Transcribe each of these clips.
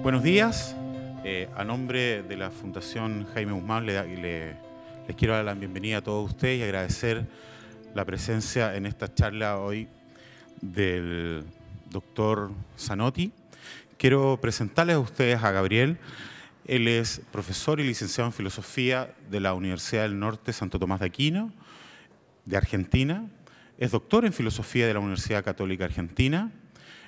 Buenos días. A nombre de la Fundación Jaime Guzmán les quiero dar la bienvenida a todos ustedes y agradecer la presencia en esta charla hoy del doctor Zanotti. Quiero presentarles a ustedes a Gabriel. Él es profesor y licenciado en Filosofía de la Universidad del Norte Santo Tomás de Aquino, de Argentina. Es doctor en Filosofía de la Universidad Católica Argentina.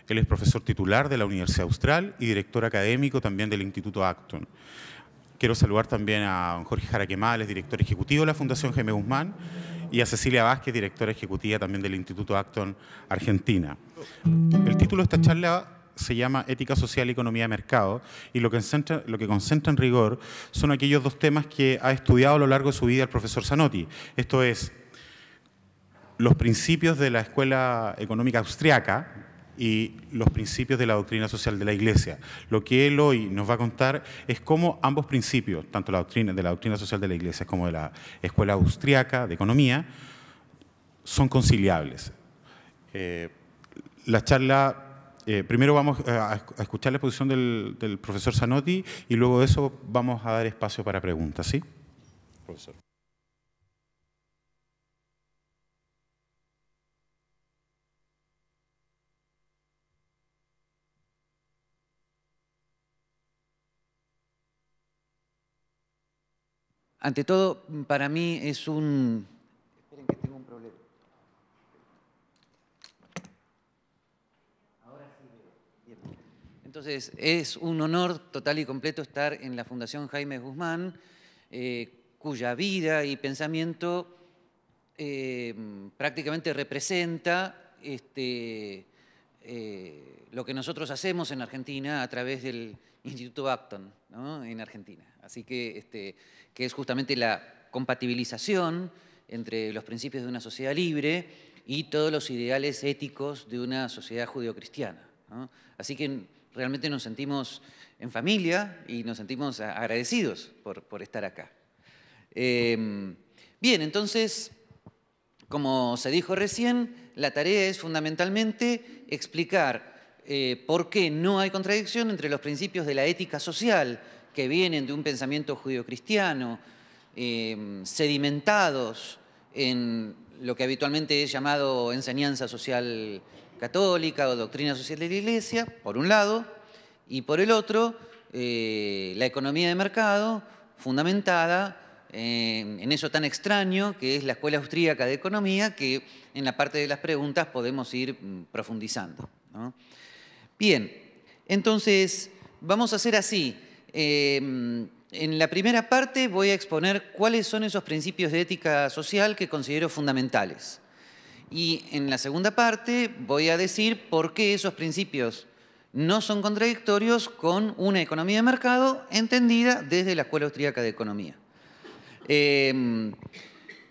Él es profesor titular de la Universidad Austral y director académico también del Instituto Acton. Quiero saludar también a Jorge Jaraquemales, director ejecutivo de la Fundación Jaime Guzmán, y a Cecilia Vázquez, directora ejecutiva también del Instituto Acton Argentina. El título de esta charla se llama Ética Social y Economía de Mercado, y lo que concentra en rigor son aquellos dos temas que ha estudiado a lo largo de su vida el profesor Zanotti. Esto es, los principios de la Escuela Económica Austriaca y los principios de la doctrina social de la Iglesia. Lo que él hoy nos va a contar es cómo ambos principios, tanto de la doctrina social de la Iglesia como de la Escuela Austriaca de Economía, son conciliables. La charla, primero vamos a escuchar la exposición del profesor Zanotti y luego de eso vamos a dar espacio para preguntas, ¿sí? Profesor. Ante todo, para mí es un... Esperen que tengo un problema. Ahora sí veo. Bien. Entonces, es un honor total y completo estar en la Fundación Jaime Guzmán, cuya vida y pensamiento prácticamente representa lo que nosotros hacemos en Argentina a través del Instituto Acton, ¿no? En Argentina. Así que es justamente la compatibilización entre los principios de una sociedad libre y todos los ideales éticos de una sociedad judeocristiana, ¿no? Así que realmente nos sentimos en familia y nos sentimos agradecidos por estar acá. Bien, entonces, como se dijo recién, la tarea es fundamentalmente explicar por qué no hay contradicción entre los principios de la ética social que vienen de un pensamiento judeocristiano, sedimentados en lo que habitualmente es llamado enseñanza social católica o doctrina social de la Iglesia, por un lado, y por el otro, la economía de mercado fundamentada en eso tan extraño que es la Escuela Austríaca de Economía, que en la parte de las preguntas podemos ir profundizando, ¿no? Bien, entonces vamos a hacer así. En la primera parte voy a exponer cuáles son esos principios de ética social que considero fundamentales. Y en la segunda parte voy a decir por qué esos principios no son contradictorios con una economía de mercado entendida desde la Escuela Austríaca de Economía.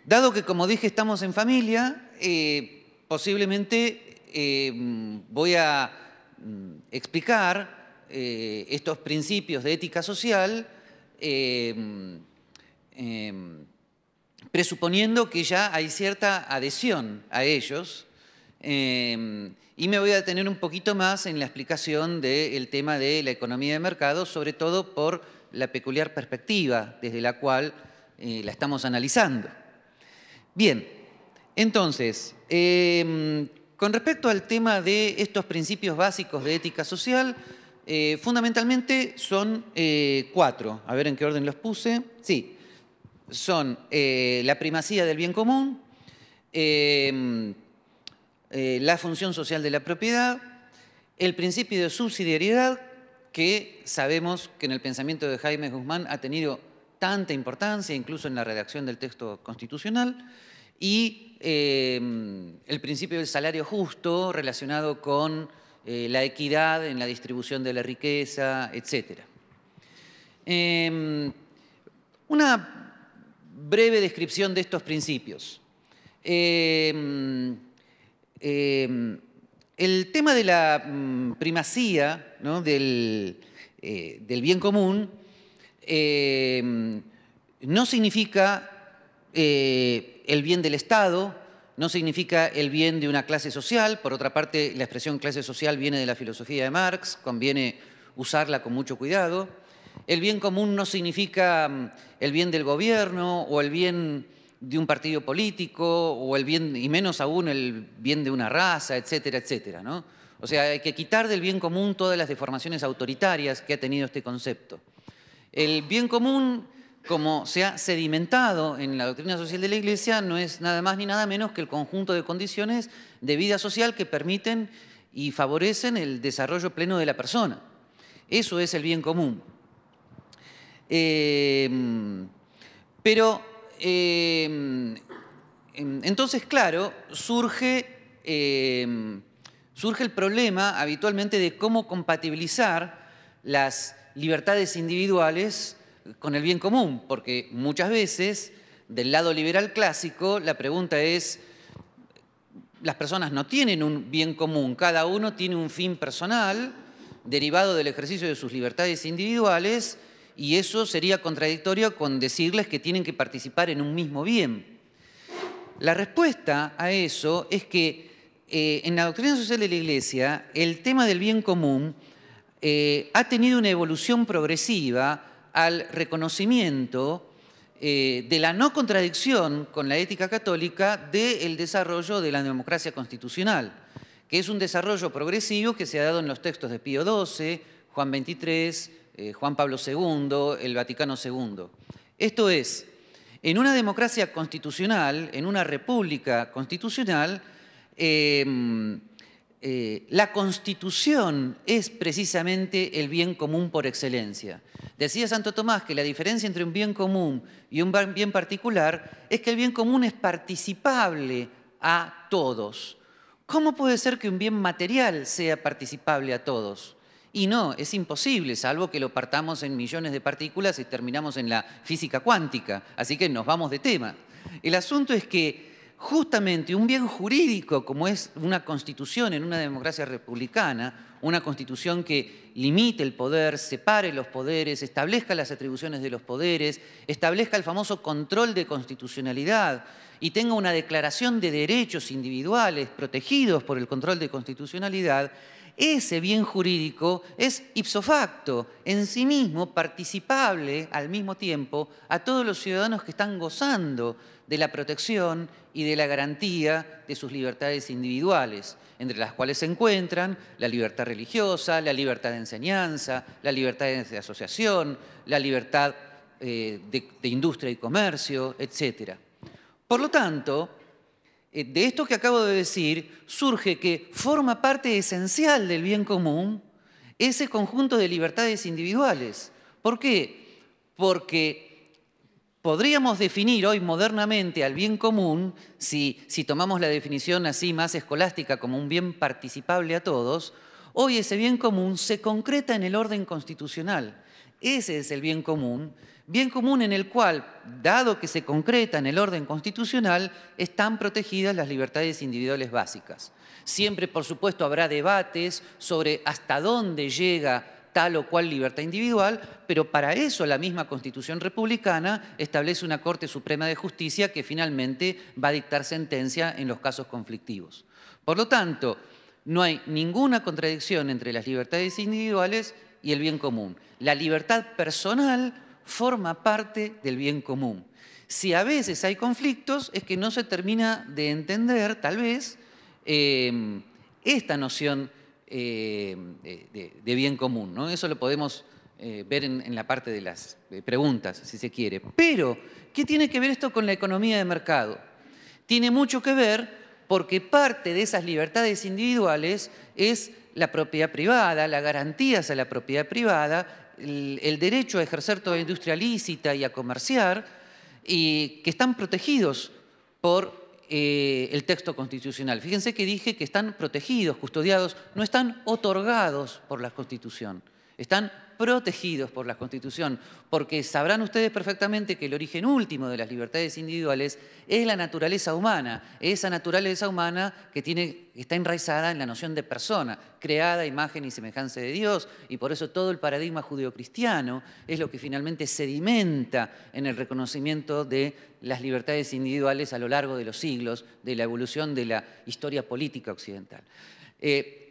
Dado que, como dije, estamos en familia, posiblemente voy a explicar estos principios de ética social presuponiendo que ya hay cierta adhesión a ellos, y me voy a detener un poquito más en la explicación del tema de la economía de mercado, sobre todo por la peculiar perspectiva desde la cual la estamos analizando. Bien, entonces, con respecto al tema de estos principios básicos de ética social, fundamentalmente son cuatro. A ver en qué orden los puse. Sí, son la primacía del bien común, la función social de la propiedad, el principio de subsidiariedad, que sabemos que en el pensamiento de Jaime Guzmán ha tenido tanta importancia, incluso en la redacción del texto constitucional, y el principio del salario justo relacionado con la equidad en la distribución de la riqueza, etc. Una breve descripción de estos principios. El tema de la primacía, ¿no?, del bien común no significa el bien del Estado, no significa el bien de una clase social. Por otra parte, la expresión clase social viene de la filosofía de Marx, conviene usarla con mucho cuidado. El bien común no significa el bien del gobierno o el bien de un partido político o el bien, y menos aún el bien de una raza, etcétera, etcétera, ¿no? O sea, hay que quitar del bien común todas las deformaciones autoritarias que ha tenido este concepto. El bien común, como se ha sedimentado en la doctrina social de la Iglesia, no es nada más ni nada menos que el conjunto de condiciones de vida social que permiten y favorecen el desarrollo pleno de la persona. Eso es el bien común. Entonces, claro, surge el problema habitualmente de cómo compatibilizar las libertades individuales con el bien común, porque muchas veces, del lado liberal clásico, la pregunta es, las personas no tienen un bien común, cada uno tiene un fin personal derivado del ejercicio de sus libertades individuales, y eso sería contradictorio con decirles que tienen que participar en un mismo bien. La respuesta a eso es que en la doctrina social de la Iglesia el tema del bien común ha tenido una evolución progresiva al reconocimiento de la no contradicción con la ética católica del desarrollo de la democracia constitucional, que es un desarrollo progresivo que se ha dado en los textos de Pío XII, Juan XXIII, Juan Pablo II, el Vaticano II. Esto es, en una democracia constitucional, en una república constitucional, la Constitución es precisamente el bien común por excelencia. Decía Santo Tomás que la diferencia entre un bien común y un bien particular es que el bien común es participable a todos. ¿Cómo puede ser que un bien material sea participable a todos? Y no, es imposible, salvo que lo partamos en millones de partículas y terminamos en la física cuántica. Así que nos vamos de tema. El asunto es que justamente un bien jurídico como es una constitución en una democracia republicana, una constitución que limite el poder, separe los poderes, establezca las atribuciones de los poderes, establezca el famoso control de constitucionalidad y tenga una declaración de derechos individuales protegidos por el control de constitucionalidad, ese bien jurídico es ipso facto, en sí mismo participable al mismo tiempo a todos los ciudadanos que están gozando de la protección y de la garantía de sus libertades individuales, entre las cuales se encuentran la libertad religiosa, la libertad de enseñanza, la libertad de asociación, la libertad de industria y comercio, etc. Por lo tanto, de esto que acabo de decir, surge que forma parte esencial del bien común ese conjunto de libertades individuales. ¿Por qué? Porque podríamos definir hoy modernamente al bien común, si tomamos la definición así más escolástica como un bien participable a todos, hoy ese bien común se concreta en el orden constitucional. Ese es el bien común en el cual, dado que se concreta en el orden constitucional, están protegidas las libertades individuales básicas. Siempre, por supuesto, habrá debates sobre hasta dónde llega tal o cual libertad individual, pero para eso la misma Constitución republicana establece una Corte Suprema de Justicia que finalmente va a dictar sentencia en los casos conflictivos. Por lo tanto, no hay ninguna contradicción entre las libertades individuales y el bien común. La libertad personal forma parte del bien común. Si a veces hay conflictos, es que no se termina de entender, tal vez, esta noción de bien común, ¿no? Eso lo podemos ver en la parte de las preguntas, si se quiere. Pero, ¿qué tiene que ver esto con la economía de mercado? Tiene mucho que ver porque parte de esas libertades individuales es la propiedad privada, las garantías a la propiedad privada, el derecho a ejercer toda industria lícita y a comerciar, y que están protegidos por el texto constitucional. Fíjense que dije que están protegidos, custodiados, no están otorgados por la Constitución, están protegidos por la Constitución, porque sabrán ustedes perfectamente que el origen último de las libertades individuales es la naturaleza humana, esa naturaleza humana que está enraizada en la noción de persona, creada a imagen y semejanza de Dios, y por eso todo el paradigma judeocristiano es lo que finalmente sedimenta en el reconocimiento de las libertades individuales a lo largo de los siglos, de la evolución de la historia política occidental.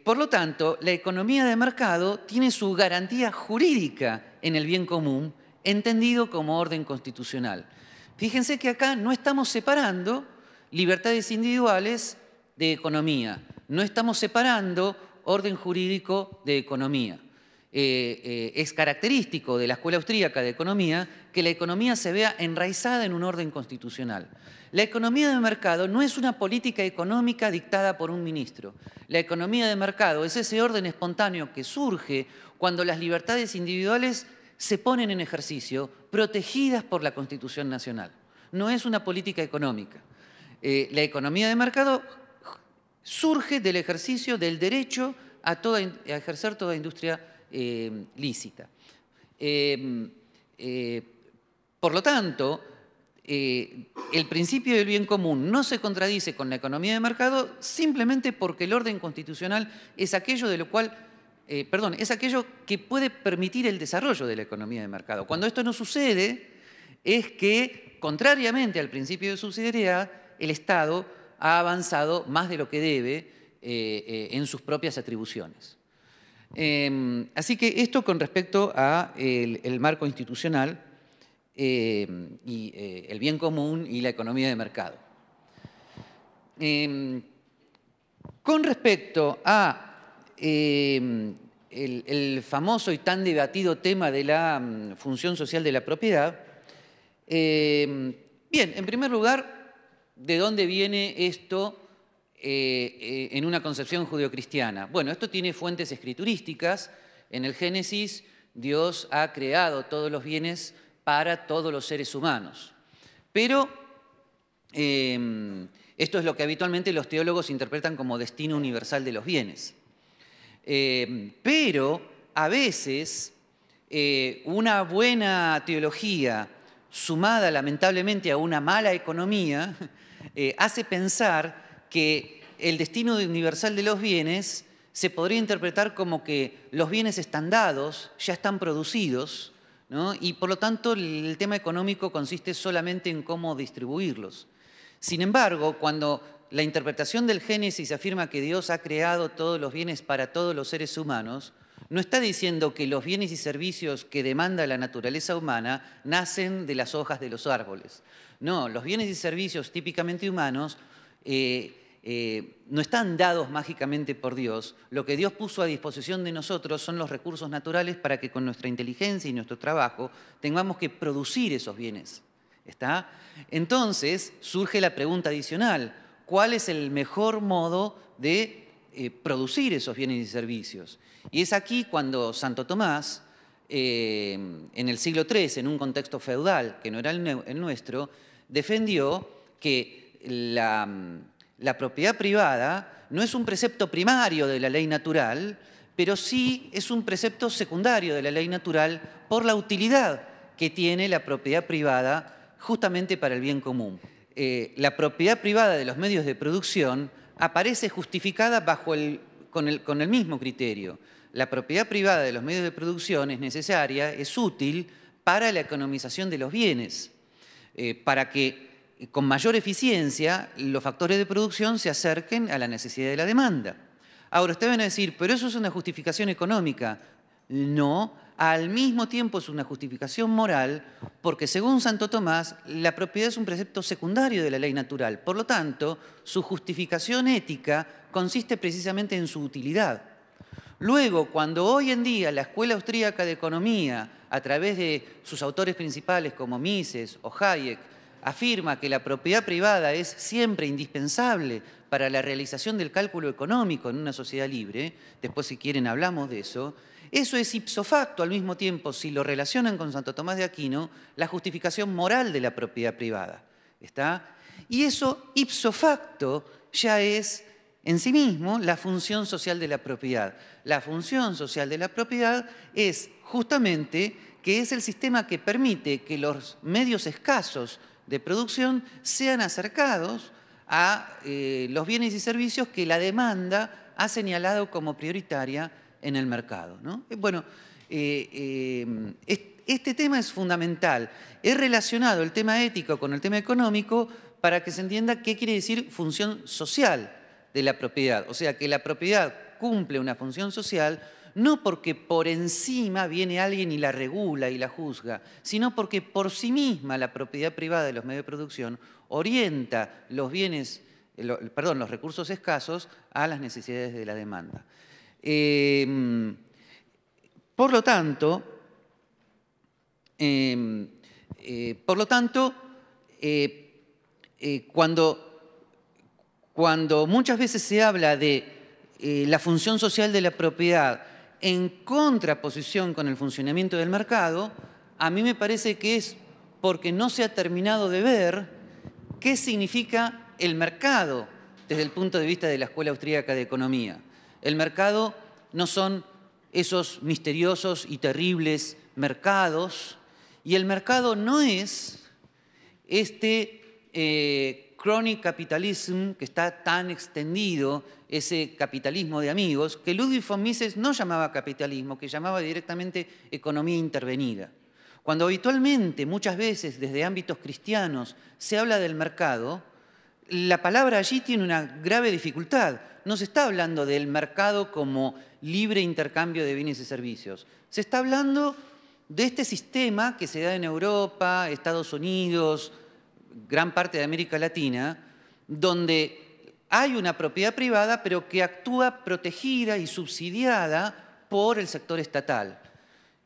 Por lo tanto, la economía de mercado tiene su garantía jurídica en el bien común, entendido como orden constitucional. Fíjense que acá no estamos separando libertades individuales de economía, no estamos separando orden jurídico de economía. Es característico de la Escuela Austríaca de Economía que la economía se vea enraizada en un orden constitucional. La economía de mercado no es una política económica dictada por un ministro. La economía de mercado es ese orden espontáneo que surge cuando las libertades individuales se ponen en ejercicio, protegidas por la Constitución Nacional. No es una política económica. La economía de mercado surge del ejercicio del derecho a ejercer toda industria lícita. Por lo tanto, el principio del bien común no se contradice con la economía de mercado simplemente porque el orden constitucional es aquello de lo cual, es aquello que puede permitir el desarrollo de la economía de mercado. Cuando esto no sucede, es que, contrariamente al principio de subsidiariedad, el Estado ha avanzado más de lo que debe en sus propias atribuciones. Así que esto con respecto al marco institucional y el bien común y la economía de mercado. Con respecto a el famoso y tan debatido tema de la función social de la propiedad, bien, en primer lugar, ¿de dónde viene esto en una concepción judeocristiana? Bueno, esto tiene fuentes escriturísticas. En el Génesis, Dios ha creado todos los bienes para todos los seres humanos. Pero esto es lo que habitualmente los teólogos interpretan como destino universal de los bienes. Pero a veces una buena teología sumada lamentablemente a una mala economía hace pensar que el destino universal de los bienes se podría interpretar como que los bienes están dados, ya están producidos, ¿no? Y por lo tanto el tema económico consiste solamente en cómo distribuirlos. Sin embargo, cuando la interpretación del Génesis afirma que Dios ha creado todos los bienes para todos los seres humanos, no está diciendo que los bienes y servicios que demanda la naturaleza humana nacen de las hojas de los árboles. No, los bienes y servicios típicamente humanos no están dados mágicamente por Dios. Lo que Dios puso a disposición de nosotros son los recursos naturales para que con nuestra inteligencia y nuestro trabajo tengamos que producir esos bienes. ¿Está? Entonces surge la pregunta adicional: ¿cuál es el mejor modo de producir esos bienes y servicios? Y es aquí cuando Santo Tomás, en el siglo III, en un contexto feudal que no era el nuestro, defendió que la propiedad privada no es un precepto primario de la ley natural, pero sí es un precepto secundario de la ley natural por la utilidad que tiene la propiedad privada justamente para el bien común. La propiedad privada de los medios de producción aparece justificada con el mismo criterio. La propiedad privada de los medios de producción es necesaria, es útil para la economización de los bienes, para que con mayor eficiencia los factores de producción se acerquen a la necesidad de la demanda. Ahora, ustedes van a decir, pero eso es una justificación económica. No, al mismo tiempo es una justificación moral, porque según Santo Tomás, la propiedad es un precepto secundario de la ley natural. Por lo tanto, su justificación ética consiste precisamente en su utilidad. Luego, cuando hoy en día la Escuela Austríaca de Economía, a través de sus autores principales como Mises o Hayek, afirma que la propiedad privada es siempre indispensable para la realización del cálculo económico en una sociedad libre, después si quieren hablamos de eso, eso es ipso facto al mismo tiempo, si lo relacionan con Santo Tomás de Aquino, la justificación moral de la propiedad privada. ¿Está? Y eso ipso facto ya es en sí mismo la función social de la propiedad. La función social de la propiedad es justamente que es el sistema que permite que los medios escasos de producción sean acercados a los bienes y servicios que la demanda ha señalado como prioritaria en el mercado, ¿no? Bueno, este tema es fundamental. Es relacionado el tema ético con el tema económico para que se entienda qué quiere decir función social de la propiedad. O sea, que la propiedad cumple una función social no porque por encima viene alguien y la regula y la juzga, sino porque por sí misma la propiedad privada de los medios de producción orienta los bienes, los recursos escasos a las necesidades de la demanda. Por lo tanto, cuando muchas veces se habla de la función social de la propiedad en contraposición con el funcionamiento del mercado, a mí me parece que es porque no se ha terminado de ver qué significa el mercado desde el punto de vista de la Escuela Austríaca de Economía. El mercado no son esos misteriosos y terribles mercados, y el mercado no es este crony capitalism que está tan extendido, ese capitalismo de amigos, que Ludwig von Mises no llamaba capitalismo, que llamaba directamente economía intervenida. Cuando habitualmente, muchas veces, desde ámbitos cristianos, se habla del mercado, la palabra allí tiene una grave dificultad. No se está hablando del mercado como libre intercambio de bienes y servicios. Se está hablando de este sistema que se da en Europa, Estados Unidos, gran parte de América Latina, donde hay una propiedad privada, pero que actúa protegida y subsidiada por el sector estatal.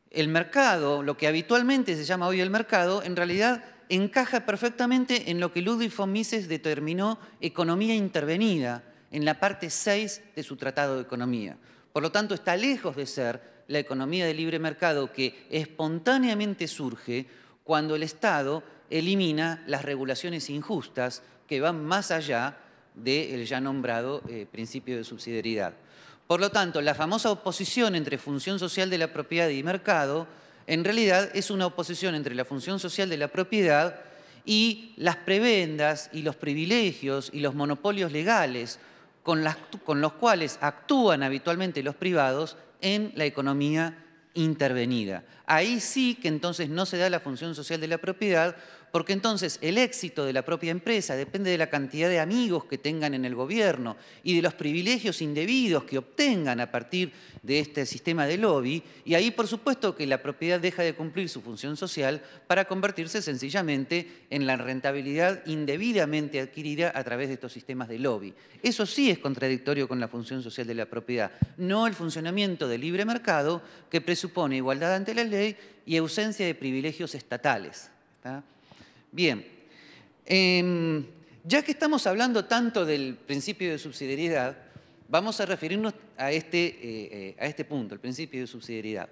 El mercado, lo que habitualmente se llama hoy el mercado, en realidad encaja perfectamente en lo que Ludwig von Mises determinó economía intervenida, en la parte 6 de su Tratado de Economía. Por lo tanto, está lejos de ser la economía de libre mercado que espontáneamente surge cuando el Estado elimina las regulaciones injustas que van más allá del ya nombrado principio de subsidiariedad. Por lo tanto, la famosa oposición entre función social de la propiedad y mercado, en realidad es una oposición entre la función social de la propiedad y las prebendas y los privilegios y los monopolios legales con los cuales actúan habitualmente los privados en la economía intervenida. Ahí sí que entonces no se da la función social de la propiedad, porque entonces el éxito de la propia empresa depende de la cantidad de amigos que tengan en el gobierno y de los privilegios indebidos que obtengan a partir de este sistema de lobby, y ahí por supuesto que la propiedad deja de cumplir su función social para convertirse sencillamente en la rentabilidad indebidamente adquirida a través de estos sistemas de lobby. Eso sí es contradictorio con la función social de la propiedad, no el funcionamiento del libre mercado que presupone igualdad ante la ley y ausencia de privilegios estatales. ¿Está? Bien, ya que estamos hablando tanto del principio de subsidiariedad, vamos a referirnos a este punto, el principio de subsidiariedad.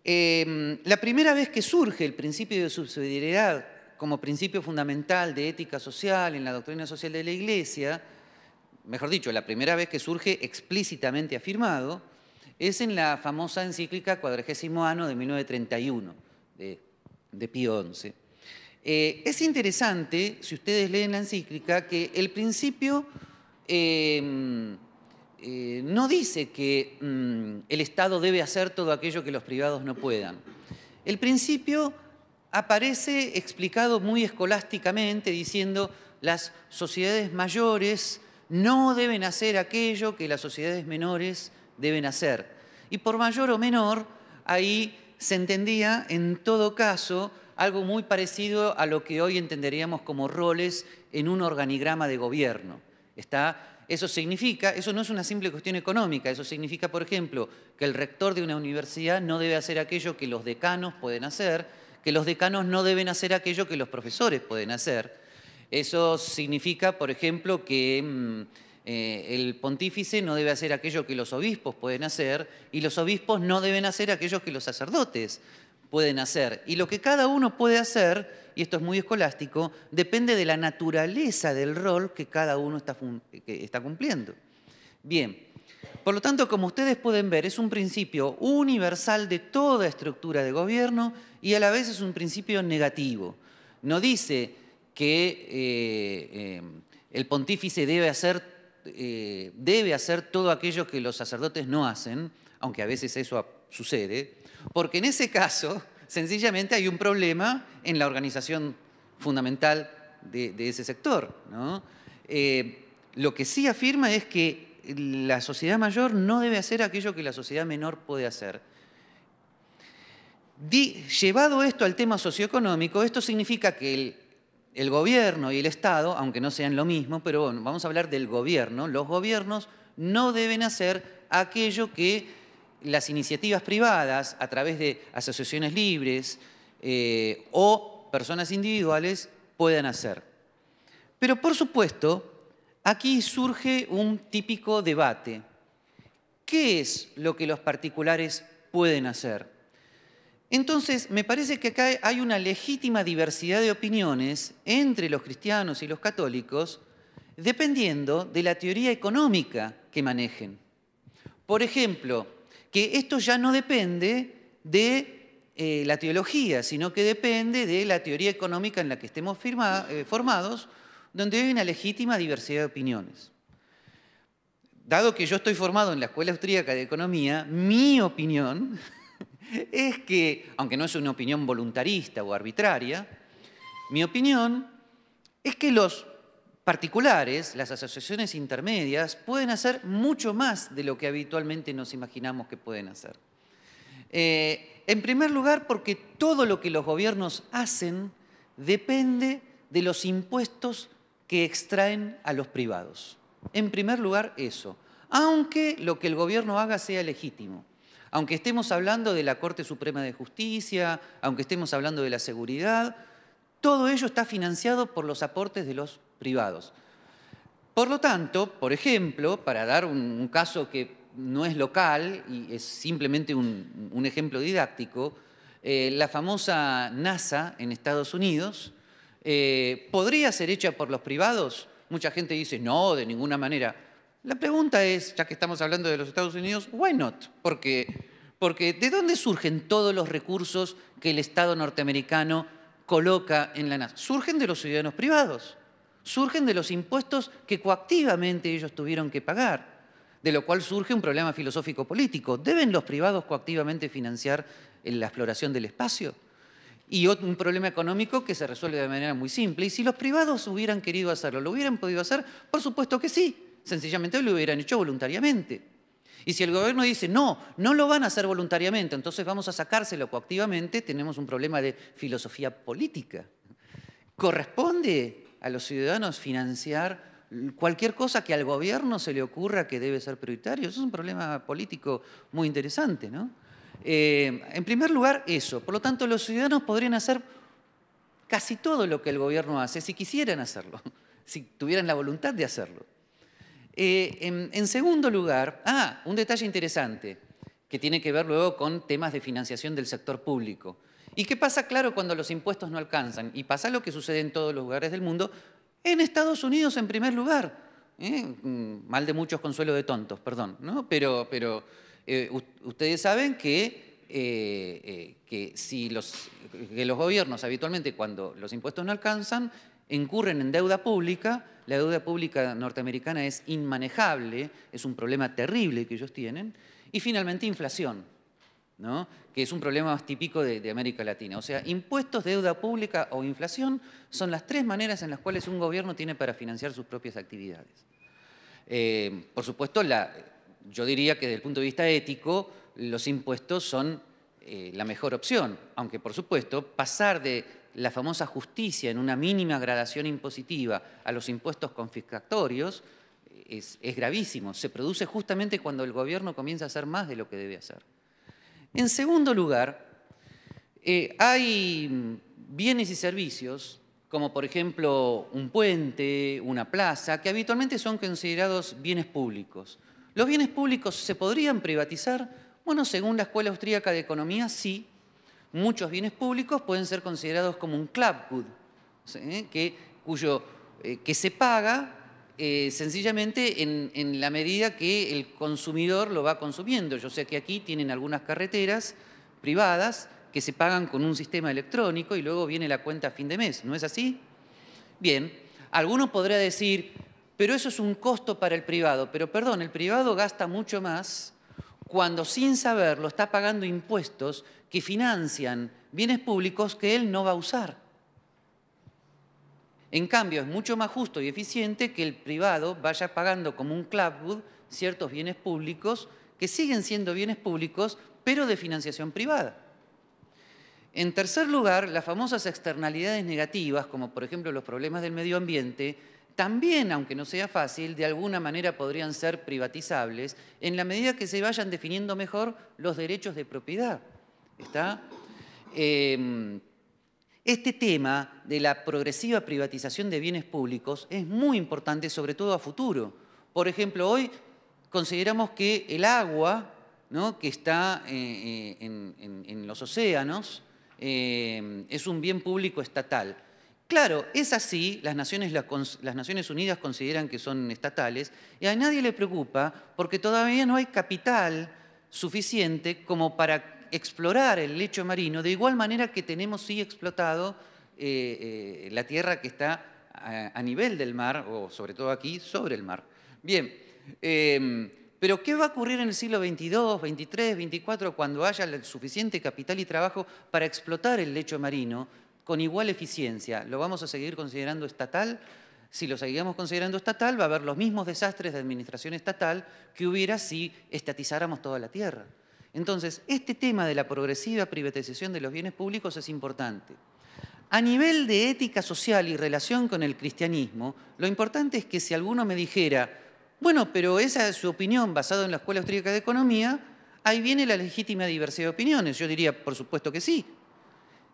La primera vez que surge el principio de subsidiariedad como principio fundamental de ética social en la doctrina social de la Iglesia, mejor dicho, la primera vez que surge explícitamente afirmado, es en la famosa encíclica Quadragésimo Anno de 1931, de Pío XI. Es interesante, si ustedes leen la encíclica, que el principio no dice que el Estado debe hacer todo aquello que los privados no puedan. El principio aparece explicado muy escolásticamente diciendo las sociedades mayores no deben hacer aquello que las sociedades menores deben hacer. Y por mayor o menor, ahí se entendía en todo caso algo muy parecido a lo que hoy entenderíamos como roles en un organigrama de gobierno. Eso significa, eso no es una simple cuestión económica, eso significa, por ejemplo, que el rector de una universidad no debe hacer aquello que los decanos pueden hacer, que los decanos no deben hacer aquello que los profesores pueden hacer. Eso significa, por ejemplo, que el pontífice no debe hacer aquello que los obispos pueden hacer y los obispos no deben hacer aquello que los sacerdotes pueden hacer. Y lo que cada uno puede hacer, y esto es muy escolástico, depende de la naturaleza del rol que cada uno está cumpliendo. Bien, por lo tanto, como ustedes pueden ver, es un principio universal de toda estructura de gobierno y a la vez es un principio negativo. No dice que el pontífice debe hacer todo aquello que los sacerdotes no hacen, aunque a veces eso sucede, porque en ese caso, sencillamente hay un problema en la organización fundamental de ese sector, ¿no? Lo que sí afirma es que la sociedad mayor no debe hacer aquello que la sociedad menor puede hacer. Llevado esto al tema socioeconómico, esto significa que el gobierno y el Estado, aunque no sean lo mismo, pero bueno, vamos a hablar del gobierno, los gobiernos no deben hacer aquello que las iniciativas privadas, a través de asociaciones libres o personas individuales, puedan hacer. Pero por supuesto, aquí surge un típico debate. ¿Qué es lo que los particulares pueden hacer? Entonces, me parece que acá hay una legítima diversidad de opiniones entre los cristianos y los católicos, dependiendo de la teoría económica que manejen. Por ejemplo, que esto ya no depende de la teología, sino que depende de la teoría económica en la que estemos formados, donde hay una legítima diversidad de opiniones. Dado que yo estoy formado en la Escuela Austríaca de Economía, mi opinión es que, aunque no es una opinión voluntarista o arbitraria, mi opinión es que los particulares, las asociaciones intermedias, pueden hacer mucho más de lo que habitualmente nos imaginamos que pueden hacer. En primer lugar, porque todo lo que los gobiernos hacen depende de los impuestos que extraen a los privados. En primer lugar, eso. Aunque lo que el gobierno haga sea legítimo. Aunque estemos hablando de la Corte Suprema de Justicia, aunque estemos hablando de la seguridad, todo ello está financiado por los aportes de los privados. Por lo tanto, por ejemplo, para dar un caso que no es local y es simplemente un ejemplo didáctico, la famosa NASA en Estados Unidos ¿podría ser hecha por los privados? Mucha gente dice, no, de ninguna manera. La pregunta es, ya que estamos hablando de los Estados Unidos, why not? Porque ¿de dónde surgen todos los recursos que el Estado norteamericano coloca en la NASA? Surgen de los ciudadanos privados, surgen de los impuestos que coactivamente ellos tuvieron que pagar, de lo cual surge un problema filosófico-político. ¿Deben los privados coactivamente financiar la exploración del espacio? Y un problema económico que se resuelve de manera muy simple. Y si los privados hubieran querido hacerlo, ¿lo hubieran podido hacer? Por supuesto que sí. Sencillamente lo hubieran hecho voluntariamente. Y si el gobierno dice, no, no lo van a hacer voluntariamente, entonces vamos a sacárselo coactivamente, tenemos un problema de filosofía política. ¿Corresponde a los ciudadanos financiar cualquier cosa que al gobierno se le ocurra que debe ser prioritario? Eso es un problema político muy interesante, ¿no? En primer lugar, eso. Por lo tanto, los ciudadanos podrían hacer casi todo lo que el gobierno hace, si quisieran hacerlo, si tuvieran la voluntad de hacerlo. En segundo lugar, un detalle interesante que tiene que ver luego con temas de financiación del sector público. ¿Y qué pasa, claro, cuando los impuestos no alcanzan? Y pasa lo que sucede en todos los lugares del mundo, en Estados Unidos en primer lugar. Mal de muchos, consuelo de tontos, perdón, ¿no? Pero ustedes saben que los gobiernos habitualmente, cuando los impuestos no alcanzan, incurren en deuda pública. La deuda pública norteamericana es inmanejable, es un problema terrible que ellos tienen. Y finalmente inflación, ¿no? Que es un problema más típico de América Latina. O sea, impuestos, deuda pública o inflación son las tres maneras en las cuales un gobierno tiene para financiar sus propias actividades. Por supuesto, yo diría que desde el punto de vista ético, los impuestos son la mejor opción, aunque por supuesto pasar de la famosa justicia en una mínima gradación impositiva a los impuestos confiscatorios es gravísimo. Se produce justamente cuando el gobierno comienza a hacer más de lo que debe hacer. En segundo lugar, hay bienes y servicios, como por ejemplo un puente, una plaza, que habitualmente son considerados bienes públicos. ¿Los bienes públicos se podrían privatizar? Bueno, según la Escuela Austríaca de Economía, sí. Muchos bienes públicos pueden ser considerados como un Clubgut, que se paga sencillamente en la medida que el consumidor lo va consumiendo. Yo sé que aquí tienen algunas carreteras privadas que se pagan con un sistema electrónico y luego viene la cuenta a fin de mes. ¿No es así? Bien, alguno podrá decir, pero eso es un costo para el privado. Pero perdón, el privado gasta mucho más cuando sin saberlo está pagando impuestos que financian bienes públicos que él no va a usar. En cambio, es mucho más justo y eficiente que el privado vaya pagando como un clapwood ciertos bienes públicos que siguen siendo bienes públicos, pero de financiación privada. En tercer lugar, las famosas externalidades negativas, como por ejemplo los problemas del medio ambiente, también, aunque no sea fácil, de alguna manera podrían ser privatizables en la medida que se vayan definiendo mejor los derechos de propiedad. ¿Está? Este tema de la progresiva privatización de bienes públicos es muy importante, sobre todo a futuro. Por ejemplo, hoy consideramos que el agua, ¿no?, que está en los océanos es un bien público estatal. Claro, es así, las Naciones Unidas consideran que son estatales y a nadie le preocupa porque todavía no hay capital suficiente como para explorar el lecho marino, de igual manera que tenemos sí explotado la tierra que está a nivel del mar, o sobre todo aquí, sobre el mar. Bien, pero ¿qué va a ocurrir en el siglo XXII, XXIII, XXIV cuando haya el suficiente capital y trabajo para explotar el lecho marino con igual eficiencia? ¿Lo vamos a seguir considerando estatal? Si lo seguimos considerando estatal, va a haber los mismos desastres de administración estatal que hubiera si estatizáramos toda la tierra. Entonces, este tema de la progresiva privatización de los bienes públicos es importante. A nivel de ética social y relación con el cristianismo, lo importante es que si alguno me dijera, bueno, pero esa es su opinión basada en la Escuela Austríaca de Economía, ahí viene la legítima diversidad de opiniones. Yo diría, por supuesto que sí.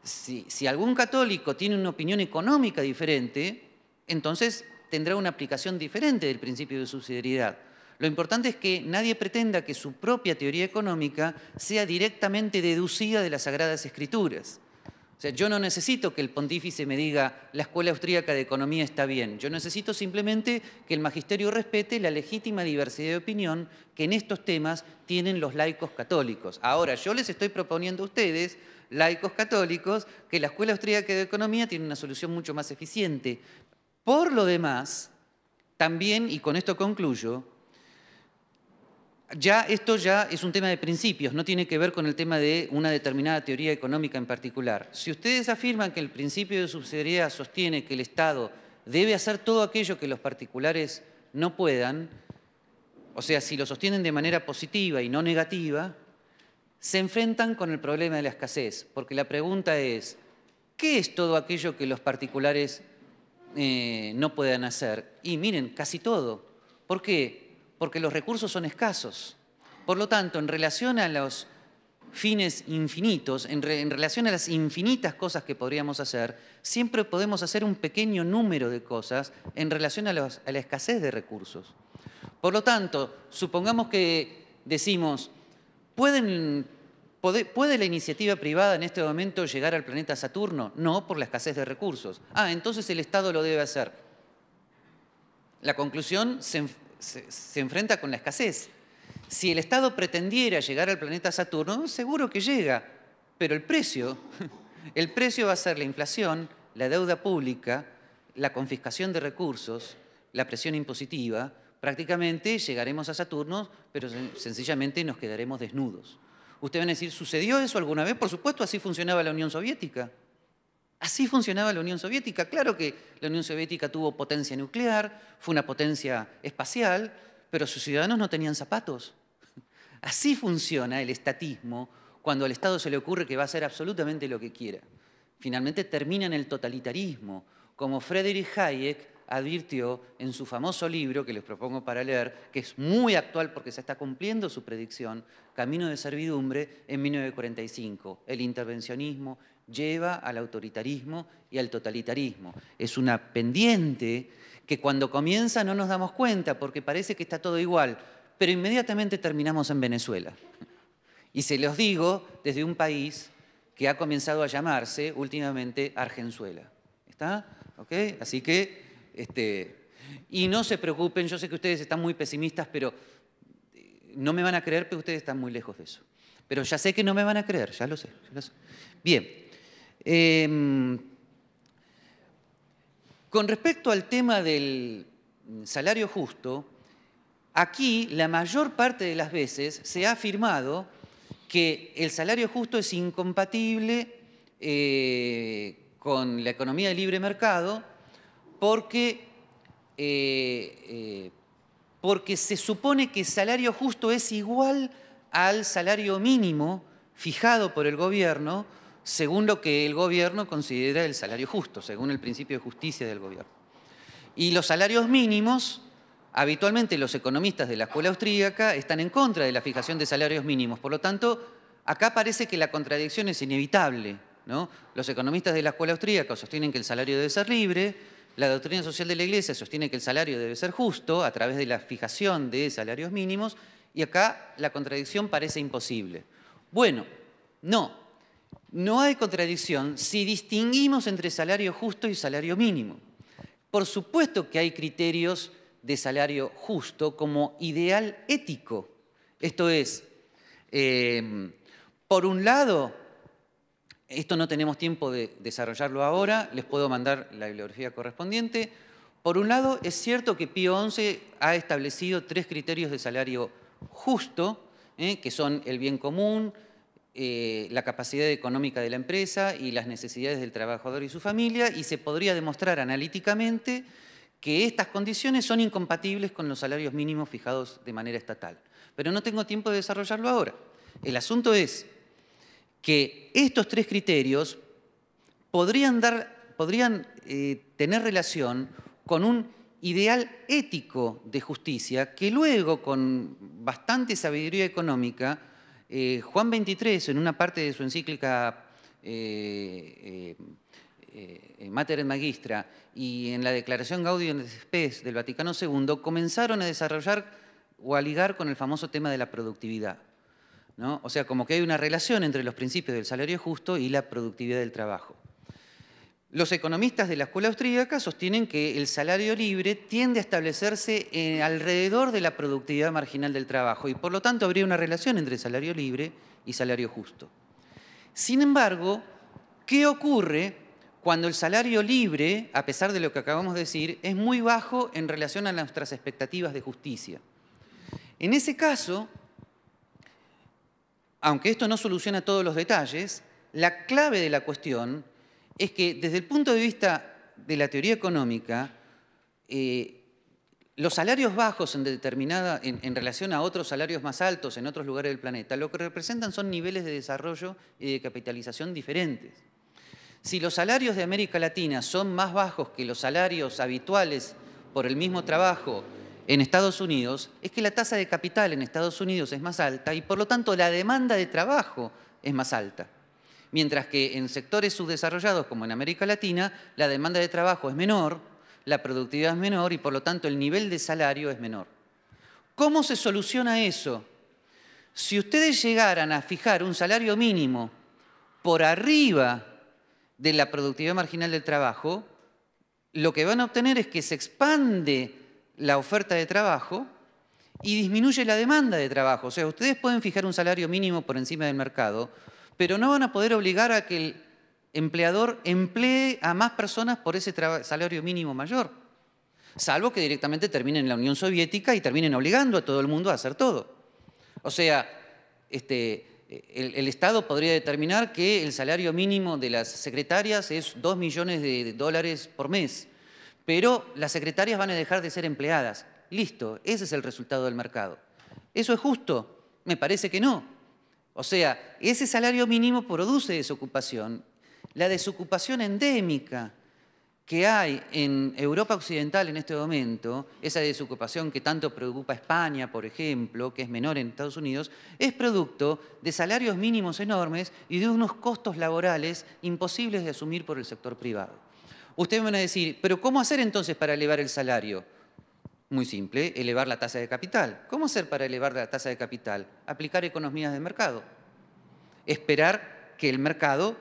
Si algún católico tiene una opinión económica diferente, entonces tendrá una aplicación diferente del principio de subsidiariedad. Lo importante es que nadie pretenda que su propia teoría económica sea directamente deducida de las Sagradas Escrituras. O sea, yo no necesito que el pontífice me diga la Escuela Austríaca de Economía está bien. Yo necesito simplemente que el magisterio respete la legítima diversidad de opinión que en estos temas tienen los laicos católicos. Ahora, yo les estoy proponiendo a ustedes, laicos católicos, que la Escuela Austríaca de Economía tiene una solución mucho más eficiente. Por lo demás, también, y con esto concluyo, esto ya es un tema de principios, no tiene que ver con el tema de una determinada teoría económica en particular. Si ustedes afirman que el principio de subsidiariedad sostiene que el Estado debe hacer todo aquello que los particulares no puedan, o sea, si lo sostienen de manera positiva y no negativa, se enfrentan con el problema de la escasez, porque la pregunta es, ¿qué es todo aquello que los particulares no puedan hacer? Y miren, casi todo. ¿Por qué? Porque los recursos son escasos. Por lo tanto, en relación a los fines infinitos, en relación a las infinitas cosas que podríamos hacer, siempre podemos hacer un pequeño número de cosas en relación a la escasez de recursos. Por lo tanto, supongamos que decimos, ¿puede la iniciativa privada en este momento llegar al planeta Saturno? No, por la escasez de recursos. Entonces el Estado lo debe hacer. La conclusión se enfrenta con la escasez. Si el Estado pretendiera llegar al planeta Saturno, seguro que llega, pero el precio va a ser la inflación, la deuda pública, la confiscación de recursos, la presión impositiva. Prácticamente llegaremos a Saturno, pero sencillamente nos quedaremos desnudos. Ustedes van a decir, ¿sucedió eso alguna vez? Por supuesto, así funcionaba la Unión Soviética. Así funcionaba la Unión Soviética. Claro que la Unión Soviética tuvo potencia nuclear, fue una potencia espacial, pero sus ciudadanos no tenían zapatos. Así funciona el estatismo cuando al Estado se le ocurre que va a hacer absolutamente lo que quiera. Finalmente termina en el totalitarismo, como Friedrich Hayek advirtió en su famoso libro, que les propongo para leer, que es muy actual porque se está cumpliendo su predicción, Camino de servidumbre, en 1945. El intervencionismo lleva al autoritarismo y al totalitarismo. Es una pendiente que cuando comienza no nos damos cuenta porque parece que está todo igual, pero inmediatamente terminamos en Venezuela. Y se los digo desde un país que ha comenzado a llamarse últimamente Argenzuela. ¿Está? ¿Ok? Así que, y no se preocupen, yo sé que ustedes están muy pesimistas, pero no me van a creer, pero ustedes están muy lejos de eso. Pero ya sé que no me van a creer, ya lo sé. Bien. Con respecto al tema del salario justo, aquí la mayor parte de las veces se ha afirmado que el salario justo es incompatible con la economía de libre mercado porque se supone que el salario justo es igual al salario mínimo fijado por el gobierno, según lo que el gobierno considera el salario justo, según el principio de justicia del gobierno. Y los salarios mínimos, habitualmente los economistas de la escuela austríaca están en contra de la fijación de salarios mínimos. Por lo tanto, acá parece que la contradicción es inevitable, ¿no? Los economistas de la escuela austríaca sostienen que el salario debe ser libre, la doctrina social de la Iglesia sostiene que el salario debe ser justo a través de la fijación de salarios mínimos, y acá la contradicción parece imposible. Bueno, no hay contradicción si distinguimos entre salario justo y salario mínimo. Por supuesto que hay criterios de salario justo como ideal ético. Esto es, por un lado, esto no tenemos tiempo de desarrollarlo ahora, les puedo mandar la bibliografía correspondiente. Por un lado, es cierto que Pío XI ha establecido 3 criterios de salario justo, que son el bien común, la capacidad económica de la empresa y las necesidades del trabajador y su familia, y se podría demostrar analíticamente que estas condiciones son incompatibles con los salarios mínimos fijados de manera estatal. Pero no tengo tiempo de desarrollarlo ahora. El asunto es que estos 3 criterios podrían tener relación con un ideal ético de justicia que luego, con bastante sabiduría económica, Juan XXIII, en una parte de su encíclica Mater et Magistra y en la Declaración Gaudium et Spes del Vaticano II, comenzaron a desarrollar o a ligar con el famoso tema de la productividad, ¿no? O sea, como que hay una relación entre los principios del salario justo y la productividad del trabajo. Los economistas de la escuela austríaca sostienen que el salario libre tiende a establecerse alrededor de la productividad marginal del trabajo y por lo tanto habría una relación entre salario libre y salario justo. Sin embargo, ¿qué ocurre cuando el salario libre, a pesar de lo que acabamos de decir, es muy bajo en relación a nuestras expectativas de justicia? En ese caso, aunque esto no soluciona todos los detalles, la clave de la cuestión es que desde el punto de vista de la teoría económica, los salarios bajos en relación a otros salarios más altos en otros lugares del planeta, lo que representan son niveles de desarrollo y de capitalización diferentes. Si los salarios de América Latina son más bajos que los salarios habituales por el mismo trabajo en Estados Unidos, es que la tasa de capital en Estados Unidos es más alta y por lo tanto la demanda de trabajo es más alta. Mientras que en sectores subdesarrollados como en América Latina, la demanda de trabajo es menor, la productividad es menor y por lo tanto el nivel de salario es menor. ¿Cómo se soluciona eso? Si ustedes llegaran a fijar un salario mínimo por arriba de la productividad marginal del trabajo, lo que van a obtener es que se expande la oferta de trabajo y disminuye la demanda de trabajo. O sea, ustedes pueden fijar un salario mínimo por encima del mercado, pero no van a poder obligar a que el empleador emplee a más personas por ese salario mínimo mayor, salvo que directamente terminen en la Unión Soviética y terminen obligando a todo el mundo a hacer todo. O sea, el Estado podría determinar que el salario mínimo de las secretarias es 2 millones de dólares por mes, pero las secretarias van a dejar de ser empleadas. Listo, ese es el resultado del mercado. ¿Eso es justo? Me parece que no. O sea, ese salario mínimo produce desocupación. La desocupación endémica que hay en Europa Occidental en este momento, esa desocupación que tanto preocupa a España, por ejemplo, que es menor en Estados Unidos, es producto de salarios mínimos enormes y de unos costos laborales imposibles de asumir por el sector privado. Ustedes me van a decir, ¿pero cómo hacer entonces para elevar el salario? Muy simple, elevar la tasa de capital. ¿Cómo hacer para elevar la tasa de capital? Aplicar economías de mercado. Esperar que el mercado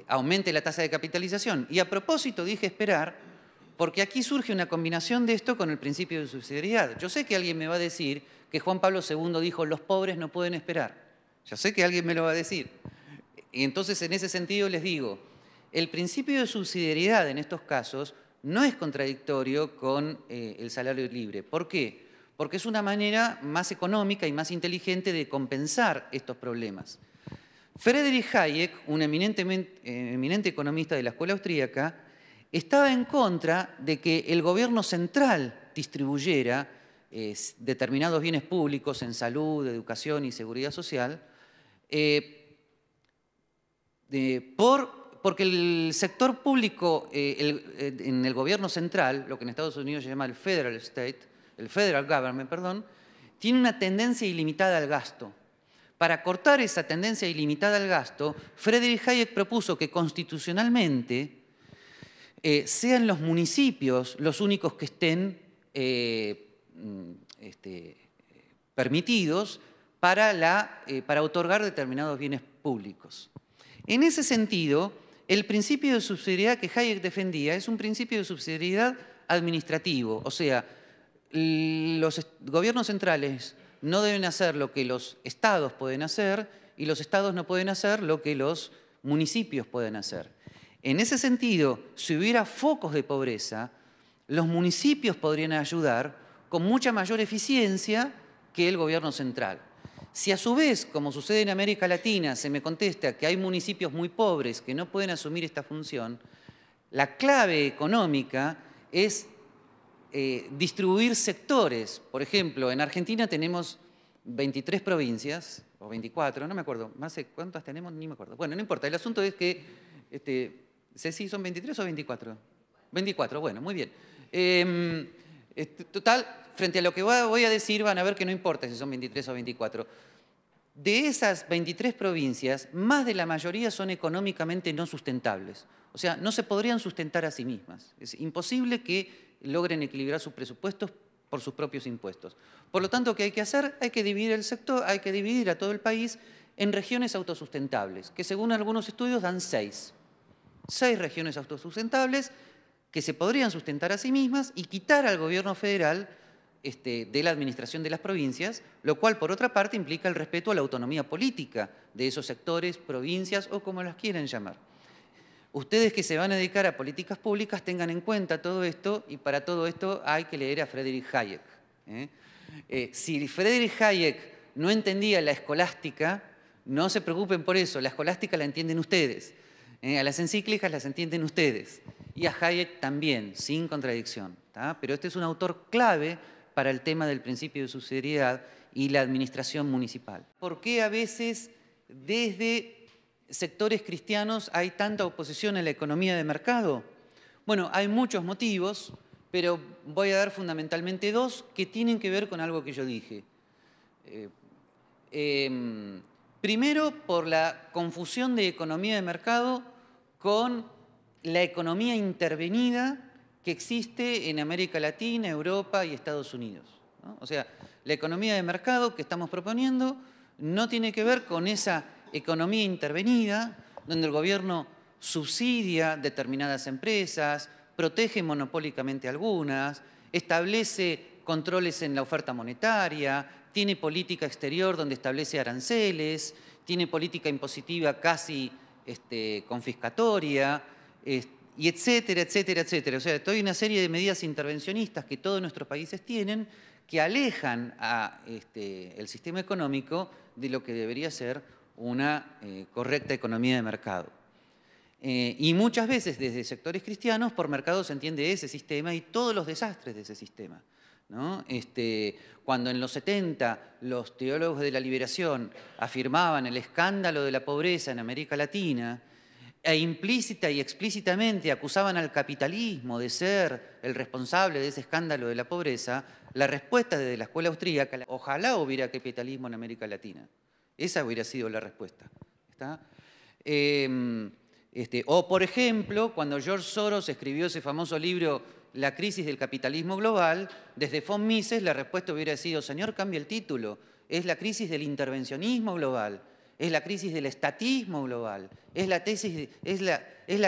aumente la tasa de capitalización. Y a propósito dije esperar, porque aquí surge una combinación de esto con el principio de subsidiariedad. Yo sé que alguien me va a decir que Juan Pablo II dijo los pobres no pueden esperar. Yo sé que alguien me lo va a decir. Y entonces en ese sentido les digo, el principio de subsidiariedad en estos casos no es contradictorio con el salario libre. ¿Por qué? Porque es una manera más económica y más inteligente de compensar estos problemas. Friedrich Hayek, un eminente economista de la escuela austríaca, estaba en contra de que el gobierno central distribuyera determinados bienes públicos en salud, educación y seguridad social, porque el sector público en el gobierno central, lo que en Estados Unidos se llama el federal government, perdón, tiene una tendencia ilimitada al gasto. Para cortar esa tendencia ilimitada al gasto, Friedrich Hayek propuso que constitucionalmente sean los municipios los únicos que estén permitidos para otorgar determinados bienes públicos. En ese sentido, el principio de subsidiariedad que Hayek defendía es un principio de subsidiariedad administrativo, o sea, los gobiernos centrales no deben hacer lo que los estados pueden hacer y los estados no pueden hacer lo que los municipios pueden hacer. En ese sentido, si hubiera focos de pobreza, los municipios podrían ayudar con mucha mayor eficiencia que el gobierno central. Si a su vez, como sucede en América Latina, se me contesta que hay municipios muy pobres que no pueden asumir esta función, la clave económica es distribuir sectores. Por ejemplo, en Argentina tenemos 23 provincias, o 24, no me acuerdo, más de cuántas tenemos, ni me acuerdo. Bueno, no importa, el asunto es que, Ceci, ¿son 23 o 24? 24, bueno, muy bien. Total, frente a lo que voy a decir, van a ver que no importa si son 23 o 24. De esas 23 provincias, más de la mayoría son económicamente no sustentables. O sea, no se podrían sustentar a sí mismas. Es imposible que logren equilibrar sus presupuestos por sus propios impuestos. Por lo tanto, ¿qué hay que hacer? Hay que dividir el sector, hay que dividir a todo el país en regiones autosustentables, que según algunos estudios dan 6. 6 regiones autosustentables que se podrían sustentar a sí mismas y quitar al gobierno federal de la administración de las provincias, lo cual, por otra parte, implica el respeto a la autonomía política de esos sectores, provincias o como las quieran llamar. Ustedes que se van a dedicar a políticas públicas tengan en cuenta todo esto y para todo esto hay que leer a Friedrich Hayek. Si Friedrich Hayek no entendía la escolástica, no se preocupen por eso, la escolástica la entienden ustedes. A las encíclicas las entienden ustedes y a Hayek también, sin contradicción. Pero este es un autor clave para el tema del principio de subsidiariedad y la administración municipal. ¿Por qué a veces desde sectores cristianos hay tanta oposición a la economía de mercado? Bueno, hay muchos motivos, pero voy a dar fundamentalmente 2 que tienen que ver con algo que yo dije. Primero, por la confusión de economía de mercado con la economía intervenida que existe en América Latina, Europa y Estados Unidos, ¿no? O sea, la economía de mercado que estamos proponiendo no tiene que ver con esa economía intervenida, donde el gobierno subsidia determinadas empresas, protege monopólicamente algunas, establece controles en la oferta monetaria, tiene política exterior donde establece aranceles, tiene política impositiva casi confiscatoria, y etcétera, etcétera, etcétera. O sea, toda una serie de medidas intervencionistas que todos nuestros países tienen que alejan el sistema económico de lo que debería ser una correcta economía de mercado. Y muchas veces desde sectores cristianos por mercado se entiende ese sistema y todos los desastres de ese sistema, ¿no? Cuando en los 70 los teólogos de la liberación afirmaban el escándalo de la pobreza en América Latina e implícita y explícitamente acusaban al capitalismo de ser el responsable de ese escándalo de la pobreza, la respuesta desde la escuela austríaca, ojalá hubiera capitalismo en América Latina. Esa hubiera sido la respuesta. ¿Está? O, por ejemplo, cuando George Soros escribió ese famoso libro La crisis del capitalismo global, desde von Mises la respuesta hubiera sido, señor, cambie el título, es la crisis del intervencionismo global, es la crisis del estatismo global, es la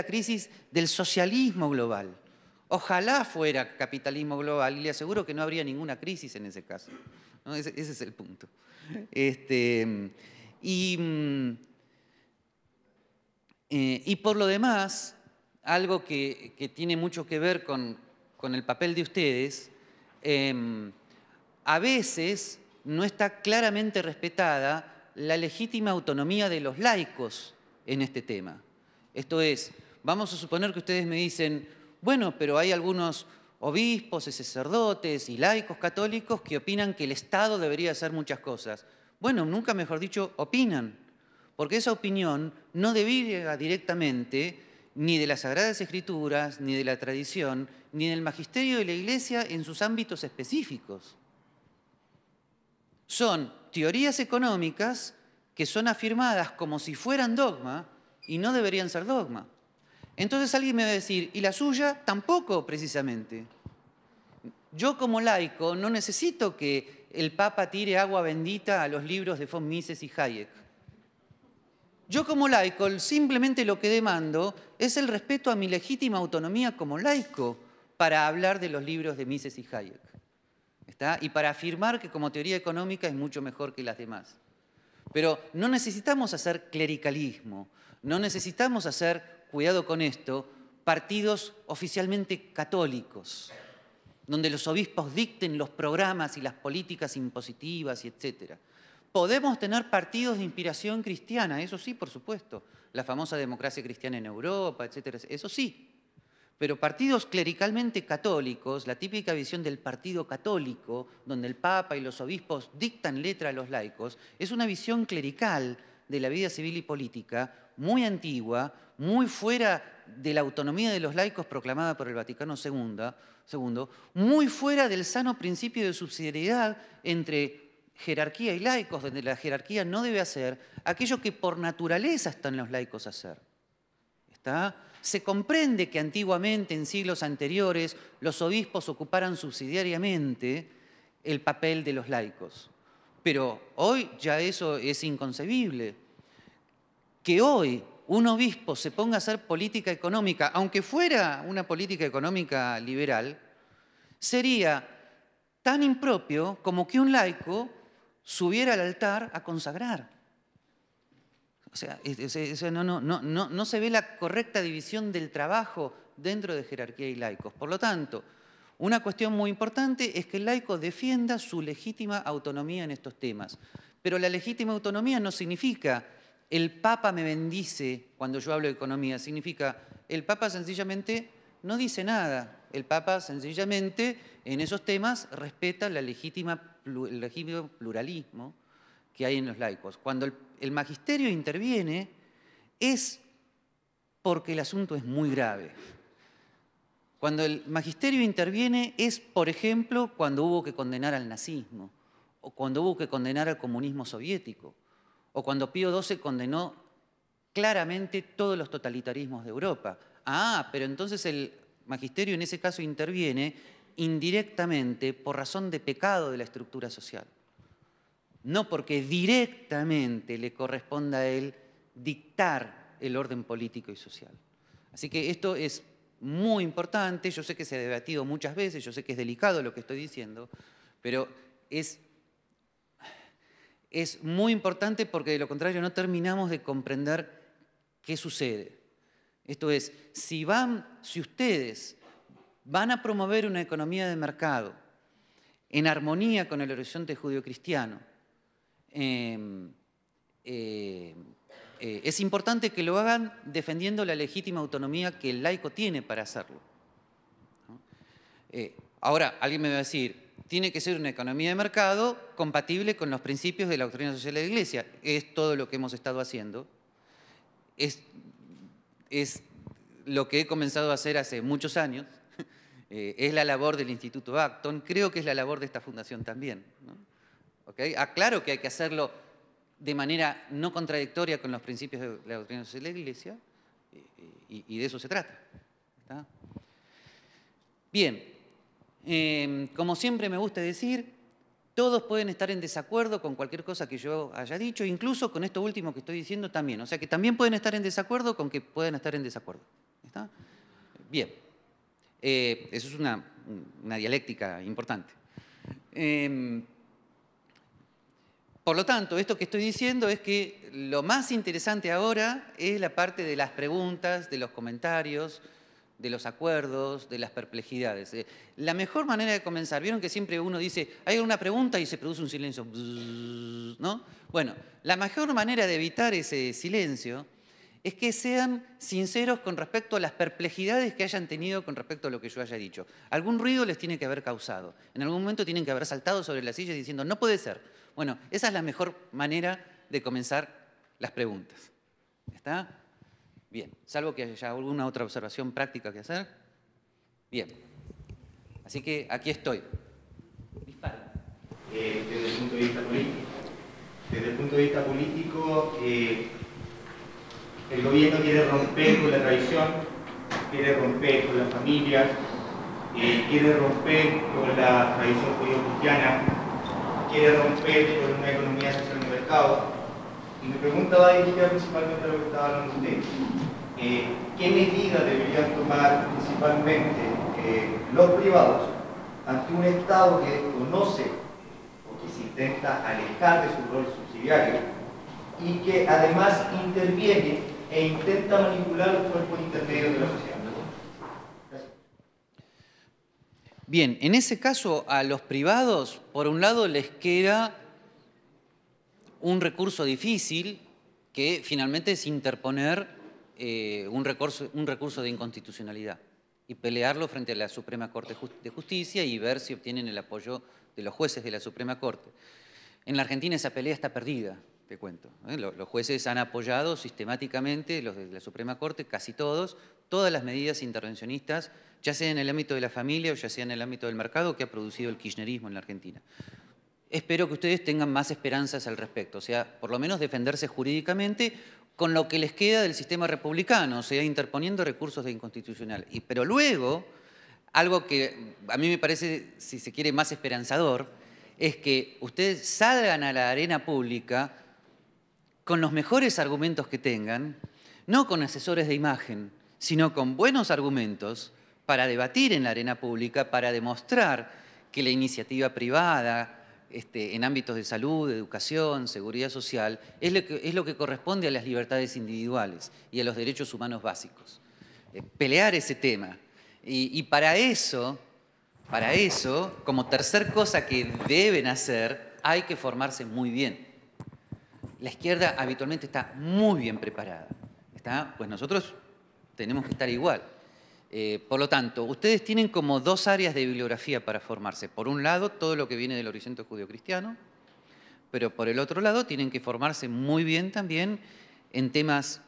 crisis del socialismo global. Ojalá fuera capitalismo global y le aseguro que no habría ninguna crisis en ese caso, ¿no? Ese es el punto. Y por lo demás, algo que tiene mucho que ver con el papel de ustedes, a veces no está claramente respetada la legítima autonomía de los laicos en este tema. Esto es, vamos a suponer que ustedes me dicen, Bueno, pero hay algunos obispos y sacerdotes y laicos católicos que opinan que el Estado debería hacer muchas cosas. Bueno, nunca mejor dicho, opinan, porque esa opinión no deriva directamente ni de las Sagradas Escrituras, ni de la tradición, ni del magisterio de la Iglesia en sus ámbitos específicos. Son teorías económicas que son afirmadas como si fueran dogma y no deberían ser dogma. Entonces alguien me va a decir, ¿y la suya? Tampoco, precisamente. Yo como laico no necesito que el Papa tire agua bendita a los libros de von Mises y Hayek. Yo como laico simplemente lo que demando es el respeto a mi legítima autonomía como laico para hablar de los libros de Mises y Hayek. ¿Está? Y para afirmar que como teoría económica es mucho mejor que las demás. Pero no necesitamos hacer clericalismo, no necesitamos hacer, cuidado con esto, partidos oficialmente católicos, donde los obispos dicten los programas y las políticas impositivas, y etc. Podemos tener partidos de inspiración cristiana, eso sí, por supuesto, la famosa democracia cristiana en Europa, etc. Eso sí. Pero partidos clericalmente católicos, la típica visión del partido católico, donde el Papa y los obispos dictan letra a los laicos, es una visión clerical de la vida civil y política muy antigua, muy fuera de la autonomía de los laicos proclamada por el Vaticano II, muy fuera del sano principio de subsidiariedad entre jerarquía y laicos, donde la jerarquía no debe hacer aquello que por naturaleza están los laicos a hacer. ¿Está? Se comprende que antiguamente, en siglos anteriores, los obispos ocuparan subsidiariamente el papel de los laicos. Pero hoy ya eso es inconcebible. Que hoy un obispo se ponga a hacer política económica, aunque fuera una política económica liberal, sería tan impropio como que un laico subiera al altar a consagrar. O sea, no se ve la correcta división del trabajo dentro de jerarquía y laicos. Por lo tanto, una cuestión muy importante es que el laico defienda su legítima autonomía en estos temas. Pero la legítima autonomía no significa el Papa me bendice cuando yo hablo de economía, significa el Papa sencillamente no dice nada. El Papa sencillamente en esos temas respeta el legítimo pluralismo que hay en los laicos. Cuando el magisterio interviene es porque el asunto es muy grave. Cuando el magisterio interviene es, por ejemplo, cuando hubo que condenar al nazismo, o cuando hubo que condenar al comunismo soviético, o cuando Pío XII condenó claramente todos los totalitarismos de Europa. Ah, pero entonces el magisterio en ese caso interviene indirectamente por razón de pecado de la estructura social. No porque directamente le corresponda a él dictar el orden político y social. Así que esto es muy importante, yo sé que se ha debatido muchas veces, yo sé que es delicado lo que estoy diciendo, pero es muy importante porque de lo contrario no terminamos de comprender qué sucede. Esto es, si ustedes van a promover una economía de mercado en armonía con el horizonte judio-cristiano, es importante que lo hagan defendiendo la legítima autonomía que el laico tiene para hacerlo. Ahora, alguien me va a decir, tiene que ser una economía de mercado compatible con los principios de la doctrina social de la Iglesia. Es todo lo que hemos estado haciendo. Es lo que he comenzado a hacer hace muchos años. Es la labor del Instituto Acton. Creo que es la labor de esta fundación también, ¿no? ¿Okay? Claro que hay que hacerlo de manera no contradictoria con los principios de la doctrina social de la Iglesia, y de eso se trata. ¿Está? Bien, como siempre me gusta decir, todos pueden estar en desacuerdo con cualquier cosa que yo haya dicho, incluso con esto último que estoy diciendo también. O sea que también pueden estar en desacuerdo con que puedan estar en desacuerdo. ¿Está? Bien, eso es una dialéctica importante. Por lo tanto, esto que estoy diciendo es que lo más interesante ahora es la parte de las preguntas, de los comentarios, de los acuerdos, de las perplejidades. La mejor manera de comenzar, vieron que siempre uno dice, hay una pregunta y se produce un silencio, ¿no? Bueno, la mejor manera de evitar ese silencio es que sean sinceros con respecto a las perplejidades que hayan tenido con respecto a lo que yo haya dicho. Algún ruido les tiene que haber causado. En algún momento tienen que haber saltado sobre la silla diciendo, no puede ser. Bueno, esa es la mejor manera de comenzar las preguntas. ¿Está? Bien. Salvo que haya alguna otra observación práctica que hacer. Bien. Así que aquí estoy. Dispara. Desde el punto de vista político. Desde el punto de vista político, el gobierno quiere romper con la tradición, quiere romper con las familias, quiere romper con la tradición judío-cristiana, quiere romper con una economía social de mercado. Y mi pregunta va dirigida principalmente a lo que estaba hablando usted. ¿Qué medidas deberían tomar principalmente los privados ante un Estado que desconoce o que se intenta alejar de su rol subsidiario y que además interviene e intenta manipular los cuerpos intermedios de la sociedad? Gracias. Bien, en ese caso a los privados, por un lado les queda un recurso difícil que finalmente es interponer un recurso de inconstitucionalidad y pelearlo frente a la Suprema Corte de Justicia y ver si obtienen el apoyo de los jueces de la Suprema Corte. En la Argentina esa pelea está perdida, te cuento. Los jueces han apoyado sistemáticamente, los de la Suprema Corte, casi todos, todas las medidas intervencionistas, ya sea en el ámbito de la familia o ya sea en el ámbito del mercado, que ha producido el kirchnerismo en la Argentina. Espero que ustedes tengan más esperanzas al respecto, o sea, por lo menos defenderse jurídicamente con lo que les queda del sistema republicano, o sea, interponiendo recursos de inconstitucional. Pero luego, algo que a mí me parece, si se quiere, más esperanzador, es que ustedes salgan a la arena pública con los mejores argumentos que tengan, no con asesores de imagen, sino con buenos argumentos para debatir en la arena pública, para demostrar que la iniciativa privada en ámbitos de salud, educación, seguridad social, es lo que corresponde a las libertades individuales y a los derechos humanos básicos. Pelear ese tema. Y para eso, como tercer cosa que deben hacer, hay que formarse muy bien. La izquierda habitualmente está muy bien preparada. Pues nosotros tenemos que estar igual. Por lo tanto, ustedes tienen como dos áreas de bibliografía para formarse. Por un lado, todo lo que viene del horizonte judeocristiano, pero por el otro lado tienen que formarse muy bien también en temas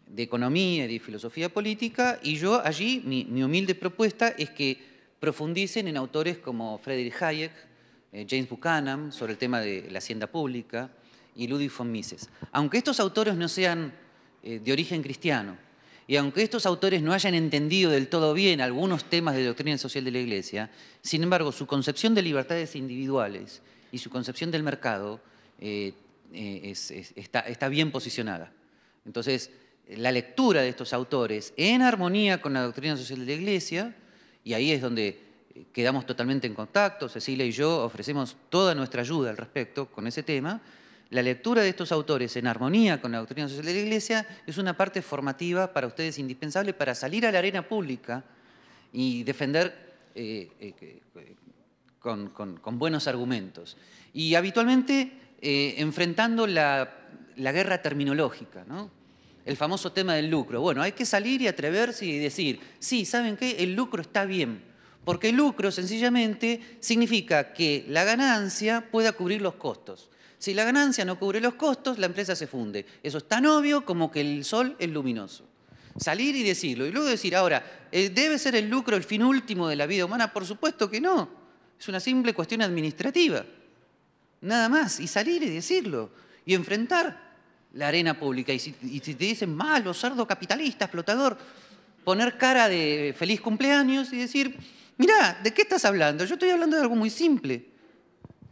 de economía y de filosofía política, y yo allí, mi humilde propuesta es que profundicen en autores como Friedrich Hayek, James Buchanan, sobre el tema de la hacienda pública, y Ludwig von Mises. Aunque estos autores no sean de origen cristiano, y aunque estos autores no hayan entendido del todo bien algunos temas de doctrina social de la Iglesia, sin embargo, su concepción de libertades individuales y su concepción del mercado está bien posicionada. Entonces, la lectura de estos autores en armonía con la doctrina social de la Iglesia, y ahí es donde quedamos totalmente en contacto, Cecilia y yo ofrecemos toda nuestra ayuda al respecto con ese tema. La lectura de estos autores en armonía con la doctrina social de la Iglesia es una parte formativa para ustedes indispensable para salir a la arena pública y defender con buenos argumentos. Y habitualmente enfrentando la guerra terminológica, ¿no? El famoso tema del lucro. Bueno, hay que salir y atreverse y decir, sí, ¿saben qué? El lucro está bien, porque el lucro sencillamente significa que la ganancia pueda cubrir los costos. Si la ganancia no cubre los costos, la empresa se funde. Eso es tan obvio como que el sol es luminoso. Salir y decirlo. Y luego decir, ahora, ¿debe ser el lucro el fin último de la vida humana? Por supuesto que no. Es una simple cuestión administrativa. Nada más. Y salir y decirlo. Y enfrentar la arena pública. Y si te dicen malo, cerdo capitalista, explotador, poner cara de feliz cumpleaños y decir, mirá, ¿de qué estás hablando? Yo estoy hablando de algo muy simple.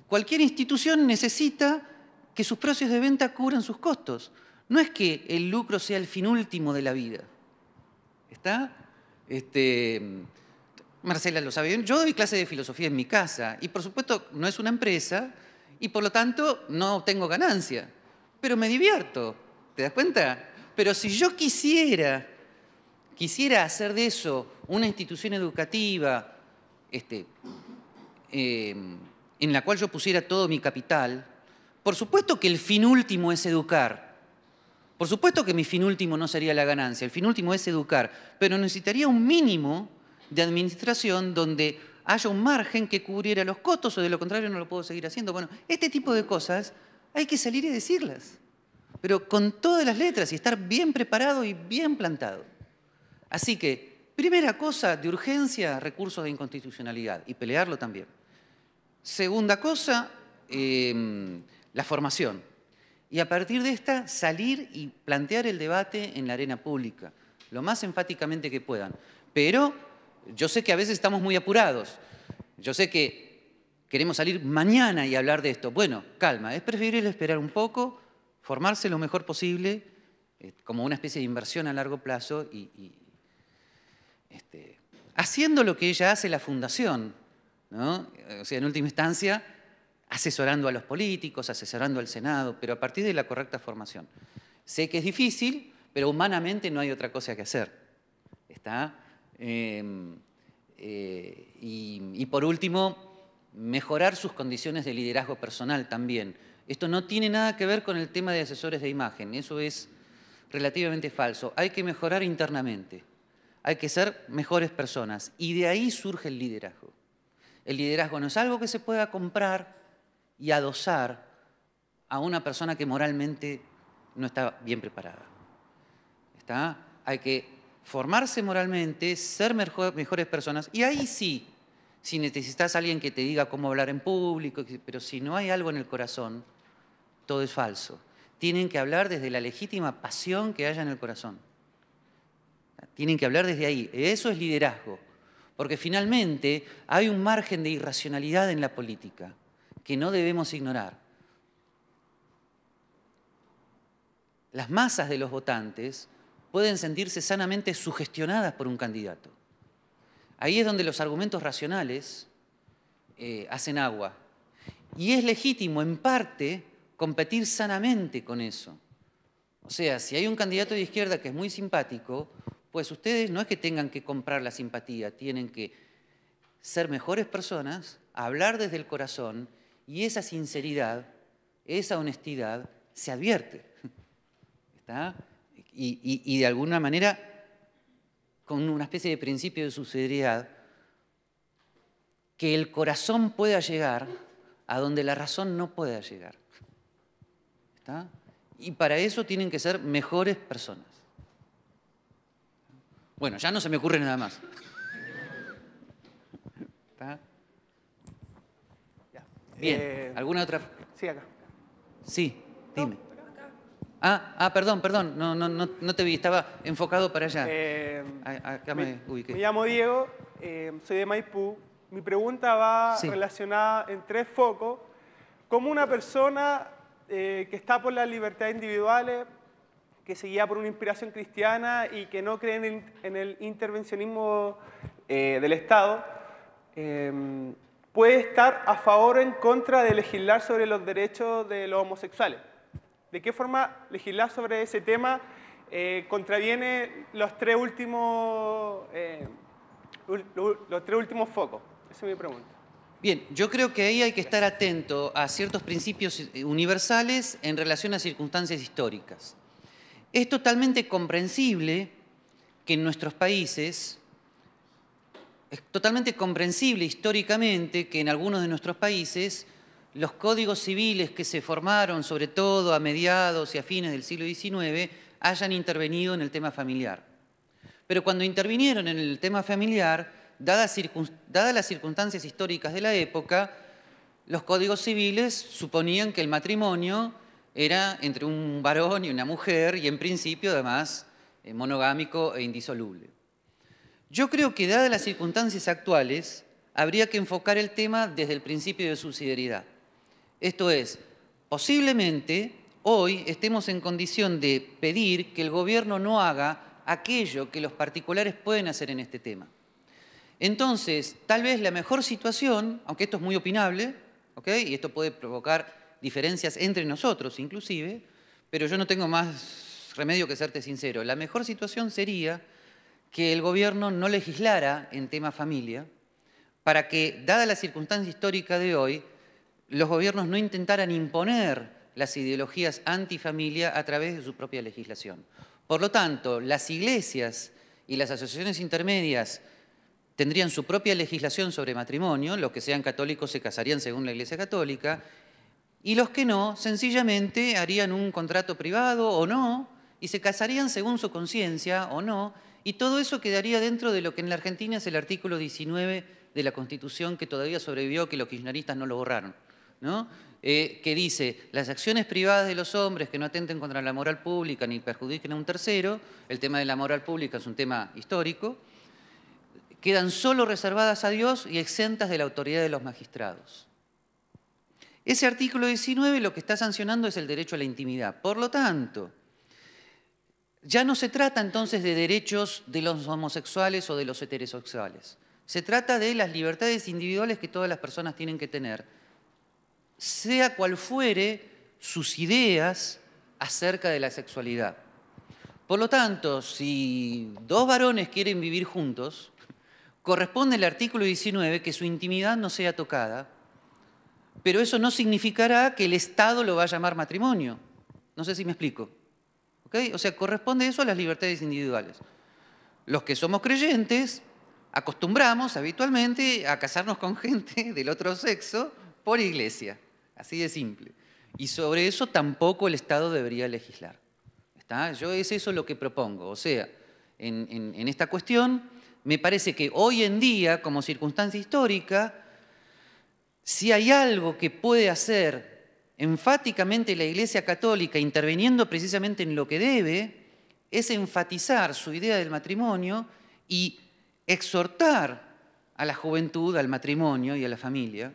Cualquier institución necesita que sus precios de venta cubran sus costos. No es que el lucro sea el fin último de la vida. ¿Está? Marcela lo sabe bien. Yo doy clase de filosofía en mi casa y por supuesto no es una empresa y por lo tanto no tengo ganancia. Pero me divierto. ¿Te das cuenta? Pero si yo quisiera hacer de eso una institución educativa, en la cual yo pusiera todo mi capital, por supuesto que el fin último es educar. Por supuesto que mi fin último no sería la ganancia, el fin último es educar, pero necesitaría un mínimo de administración donde haya un margen que cubriera los costos, o de lo contrario no lo puedo seguir haciendo. Bueno, este tipo de cosas hay que salir y decirlas, pero con todas las letras y estar bien preparado y bien plantado. Así que, primera cosa, de urgencia, recursos de inconstitucionalidad, y pelearlo también. Segunda cosa, la formación. Y a partir de esta, salir y plantear el debate en la arena pública, lo más enfáticamente que puedan. Pero yo sé que a veces estamos muy apurados. Yo sé que queremos salir mañana y hablar de esto. Bueno, calma, es preferible esperar un poco, formarse lo mejor posible, como una especie de inversión a largo plazo haciendo lo que ella hace la Fundación, ¿no? O sea, en última instancia, asesorando a los políticos, asesorando al Senado, pero a partir de la correcta formación. Sé que es difícil, pero humanamente no hay otra cosa que hacer. ¿Está? Y por último, mejorar sus condiciones de liderazgo personal también. Esto no tiene nada que ver con el tema de asesores de imagen, eso es relativamente falso. Hay que mejorar internamente, hay que ser mejores personas y de ahí surge el liderazgo. El liderazgo no es algo que se pueda comprar y adosar a una persona que moralmente no está bien preparada. ¿Está? Hay que formarse moralmente, ser mejores personas, y ahí sí, si necesitas a alguien que te diga cómo hablar en público, pero si no hay algo en el corazón, todo es falso. Tienen que hablar desde la legítima pasión que haya en el corazón. Tienen que hablar desde ahí. Eso es liderazgo, porque finalmente hay un margen de irracionalidad en la política que no debemos ignorar. Las masas de los votantes pueden sentirse sanamente sugestionadas por un candidato. Ahí es donde los argumentos racionales hacen agua. Y es legítimo, en parte, competir sanamente con eso. O sea, si hay un candidato de izquierda que es muy simpático, pues ustedes no es que tengan que comprar la simpatía, tienen que ser mejores personas, hablar desde el corazón, y esa sinceridad, esa honestidad se advierte. ¿Está? Y de alguna manera, con una especie de principio de subsidiariedad, que el corazón pueda llegar a donde la razón no pueda llegar. ¿Está? Y para eso tienen que ser mejores personas. Bueno, ya no se me ocurre nada más. ¿Está? Bien, ¿alguna otra? Sí, acá. Sí, dime. Perdón, no te vi, estaba enfocado para allá. Acá me ubiqué. Me llamo Diego, soy de Maipú. Mi pregunta va relacionada en 3 focos. ¿Cómo una persona que está por las libertades individuales, que se guía por una inspiración cristiana y que no cree en el intervencionismo del Estado, puede estar a favor o en contra de legislar sobre los derechos de los homosexuales? ¿De qué forma legislar sobre ese tema contraviene los 3 últimos focos? Esa es mi pregunta. Bien, yo creo que ahí hay que estar atento a ciertos principios universales en relación a circunstancias históricas. Es totalmente comprensible que en nuestros países, es totalmente comprensible históricamente que en algunos de nuestros países los códigos civiles que se formaron, sobre todo a mediados y a fines del siglo XIX, hayan intervenido en el tema familiar. Pero cuando intervinieron en el tema familiar, dadas las circunstancias históricas de la época, los códigos civiles suponían que el matrimonio era entre un varón y una mujer y en principio además monogámico e indisoluble. Yo creo que dadas las circunstancias actuales habría que enfocar el tema desde el principio de subsidiariedad. Esto es, posiblemente hoy estemos en condición de pedir que el gobierno no haga aquello que los particulares pueden hacer en este tema. Entonces, tal vez la mejor situación, aunque esto es muy opinable, ¿okay? Y esto puede provocar diferencias entre nosotros inclusive, pero yo no tengo más remedio que serte sincero. La mejor situación sería que el gobierno no legislara en tema familia para que, dada la circunstancia histórica de hoy, los gobiernos no intentaran imponer las ideologías antifamilia a través de su propia legislación. Por lo tanto, las iglesias y las asociaciones intermedias tendrían su propia legislación sobre matrimonio, los que sean católicos se casarían según la Iglesia Católica, y los que no, sencillamente harían un contrato privado o no, y se casarían según su conciencia o no, y todo eso quedaría dentro de lo que en la Argentina es el artículo 19 de la Constitución, que todavía sobrevivió, que los kirchneristas no lo borraron, ¿no? Que dice, las acciones privadas de los hombres que no atenten contra la moral pública ni perjudiquen a un tercero, el tema de la moral pública es un tema histórico, quedan solo reservadas a Dios y exentas de la autoridad de los magistrados. Ese artículo 19 lo que está sancionando es el derecho a la intimidad. Por lo tanto, ya no se trata entonces de derechos de los homosexuales o de los heterosexuales. Se trata de las libertades individuales que todas las personas tienen que tener, sea cual fuere sus ideas acerca de la sexualidad. Por lo tanto, si dos varones quieren vivir juntos, corresponde al artículo 19 que su intimidad no sea tocada, pero eso no significará que el Estado lo va a llamar matrimonio. No sé si me explico. ¿Okay? O sea, corresponde eso a las libertades individuales. Los que somos creyentes acostumbramos habitualmente a casarnos con gente del otro sexo por iglesia. Así de simple. Y sobre eso tampoco el Estado debería legislar. ¿Está? Yo es eso lo que propongo. O sea, en esta cuestión me parece que hoy en día, como circunstancia histórica, si hay algo que puede hacer enfáticamente la Iglesia Católica, interviniendo precisamente en lo que debe, es enfatizar su idea del matrimonio y exhortar a la juventud, al matrimonio y a la familia,